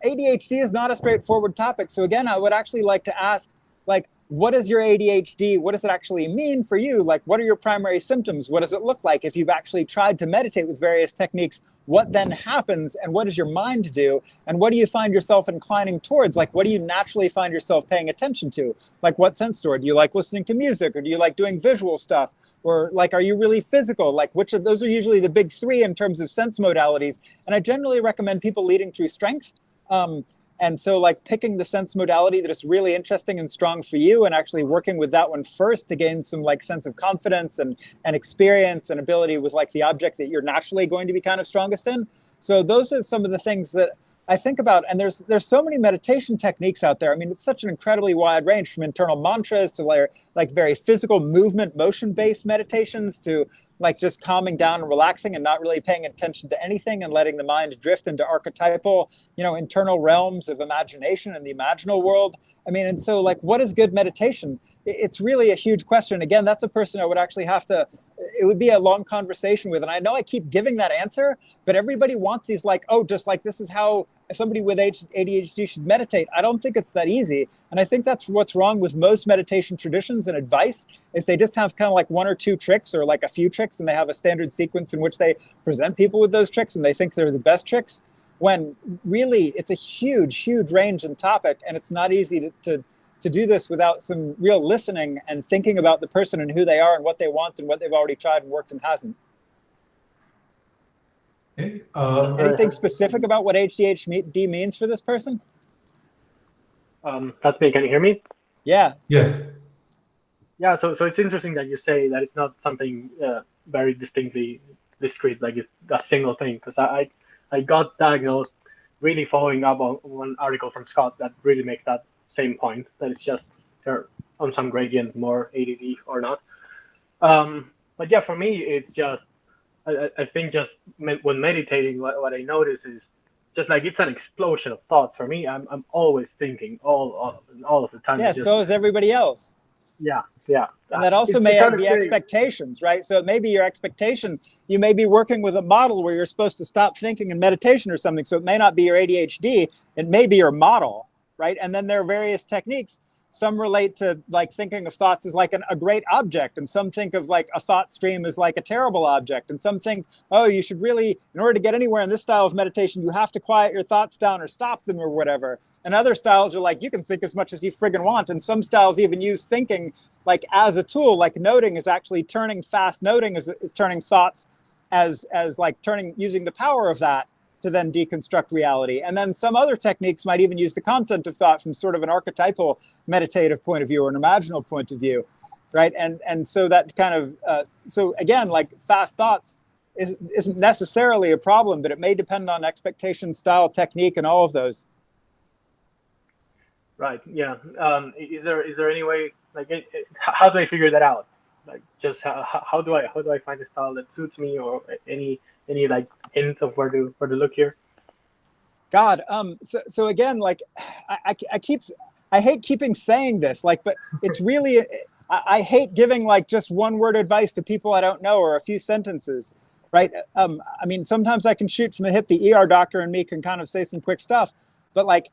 ADHD is not a straightforward topic. So again, I would actually like to ask, like, what is your ADHD? What does it actually mean for you? Like, what are your primary symptoms? What does it look like? If you've actually tried to meditate with various techniques, what then happens? And what does your mind do? And what do you find yourself inclining towards? Like, what do you naturally find yourself paying attention to? Like, what sense store? Do you like listening to music, or do you like doing visual stuff? Or like, are you really physical? Like, which of those are usually the big three in terms of sense modalities? And I generally recommend people leading through strength. And so like picking the sense modality that is really interesting and strong for you, and actually working with that one first to gain some like sense of confidence and experience and ability with like the object that you're naturally going to be kind of strongest in. So those are some of the things that I think about. And there's so many meditation techniques out there. I mean, it's such an incredibly wide range, from internal mantras to like very physical movement, motion-based meditations, to like just calming down and relaxing and not really paying attention to anything and letting the mind drift into archetypal, internal realms of imagination and the imaginal world. I mean, and so like, what is good meditation? It's really a huge question. Again, that's a person I would actually it would be a long conversation with. And I know I keep giving that answer, but everybody wants these like, oh, just like this is how somebody with ADHD should meditate. I don't think it's that easy. And I think that's what's wrong with most meditation traditions and advice, is they just have kind of like one or two tricks, or like a few tricks, and they have a standard sequence in which they present people with those tricks, and they think they're the best tricks, when really it's a huge, huge range and topic. And it's not easy to do this without some real listening and thinking about the person and who they are and what they want and what they've already tried and worked and hasn't. Okay. Anything specific about what ADHD means for this person? That's me. Can you hear me? Yeah. Yes. Yeah. So it's interesting that you say that it's not something very distinctly discrete, like it's a single thing. Because I got diagnosed really following up on one article from Scott that really makes that same point, that it's just they're on some gradient, more ADD or not. But yeah, for me, it's just, I think just when meditating, what I notice is just like it's an explosion of thoughts. For me, I'm always thinking all of the time. Yeah, so is everybody else. Yeah. And that also may be expectations, right? So it may be your expectation. You may be working with a model where you're supposed to stop thinking in meditation or something. So it may not be your ADHD. It may be your model. Right. And then there are various techniques. Some relate to like thinking of thoughts as like a great object. And some think of like a thought stream as like a terrible object. And some think, oh, you should really, in order to get anywhere in this style of meditation, you have to quiet your thoughts down or stop them or whatever. And other styles are like, you can think as much as you friggin' want. And some styles even use thinking like as a tool, like noting is actually turning fast. Noting is turning thoughts as like using the power of that to then deconstruct reality. And then some other techniques might even use the content of thought from sort of an archetypal meditative point of view or an imaginal point of view, right? And so that kind of, so again, like fast thoughts isn't necessarily a problem, but it may depend on expectation, style, technique, and all of those. Right, yeah. Is there any way, like, how do I figure that out? Like, just how do I find a style that suits me, or any like hint of where to look here? God, so again, like I hate keeping saying this, like, but it's really, I hate giving like just one word advice to people I don't know, or a few sentences, right? I mean, sometimes I can shoot from the hip. The ER doctor and me can kind of say some quick stuff, but like,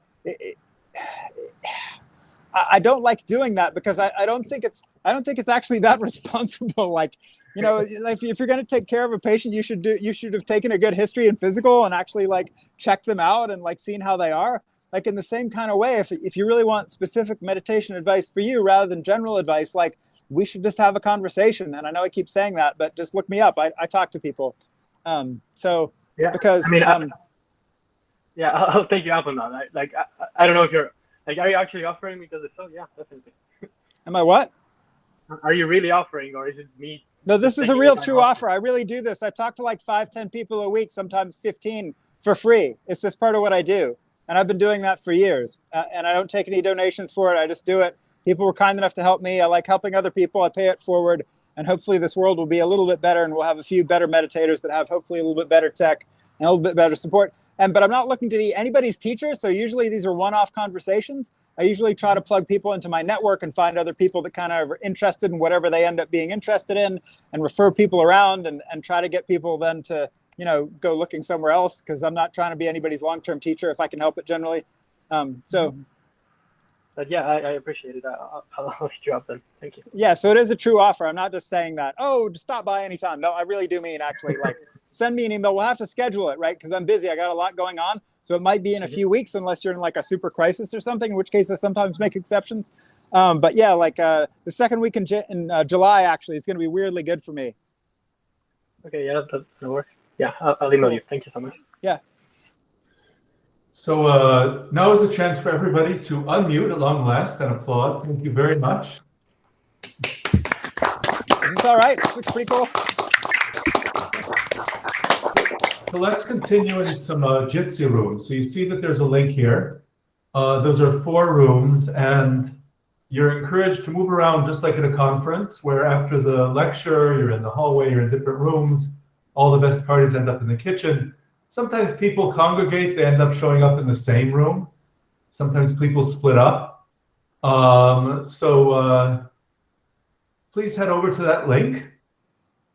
I don't like doing that, because I don't think it's actually that responsible. Like, you know, if you're going to take care of a patient, you should have taken a good history and physical and actually like checked them out and like seen how they are. Like in the same kind of way, if you really want specific meditation advice for you rather than general advice, like we should just have a conversation. And I know I keep saying that, but just look me up. I talk to people. So yeah, because I mean, Yeah, I'll take you up on that. I don't know if you're like, are you actually offering? Because if so, yeah, definitely. Am I what? Are you really offering, or is it me? No, this is a real true offer. I really do this. I talk to like 5, 10 people a week, sometimes 15 for free. It's just part of what I do. And I've been doing that for years. And I don't take any donations for it. I just do it. People were kind enough to help me. I like helping other people. I pay it forward. And hopefully this world will be a little bit better, and we'll have a few better meditators that have hopefully a little bit better tech and a little bit better support. But I'm not looking to be anybody's teacher. So usually these are one-off conversations. I usually try to plug people into my network and find other people that kind of are interested in whatever they end up being interested in, and refer people around, and try to get people then to, go looking somewhere else, because I'm not trying to be anybody's long-term teacher if I can help it generally. But yeah, I appreciate it. I'll hit you up then. Thank you. Yeah, so it is a true offer. I'm not just saying that, oh, just stop by anytime. No, I really do mean actually, like, send me an email. We'll have to schedule it, right? Because I'm busy. I got a lot going on. So it might be in a few weeks, unless you're in like a super crisis or something, in which case I sometimes make exceptions. But yeah, like the second week in July, actually, is going to be weirdly good for me. Okay, yeah, that'll work. Yeah, I'll email you. Thank you so much. Yeah. So now is a chance for everybody to unmute at long last and applaud. Thank you very much. Is this all right? This looks pretty cool. So let's continue in some Jitsi rooms. So you see that there's a link here. Those are 4 rooms, and you're encouraged to move around just like at a conference, where after the lecture, you're in the hallway, you're in different rooms. All the best parties end up in the kitchen. Sometimes people congregate, they end up showing up in the same room. Sometimes people split up. Please head over to that link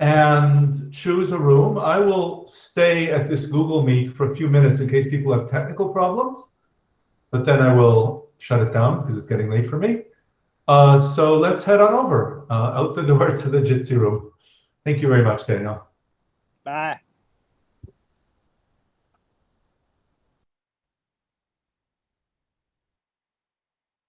and choose a room. I will stay at this Google Meet for a few minutes in case people have technical problems, but then I will shut it down because it's getting late for me. So let's head on over, out the door to the Jitsi room. Thank you very much, Daniel. Bye.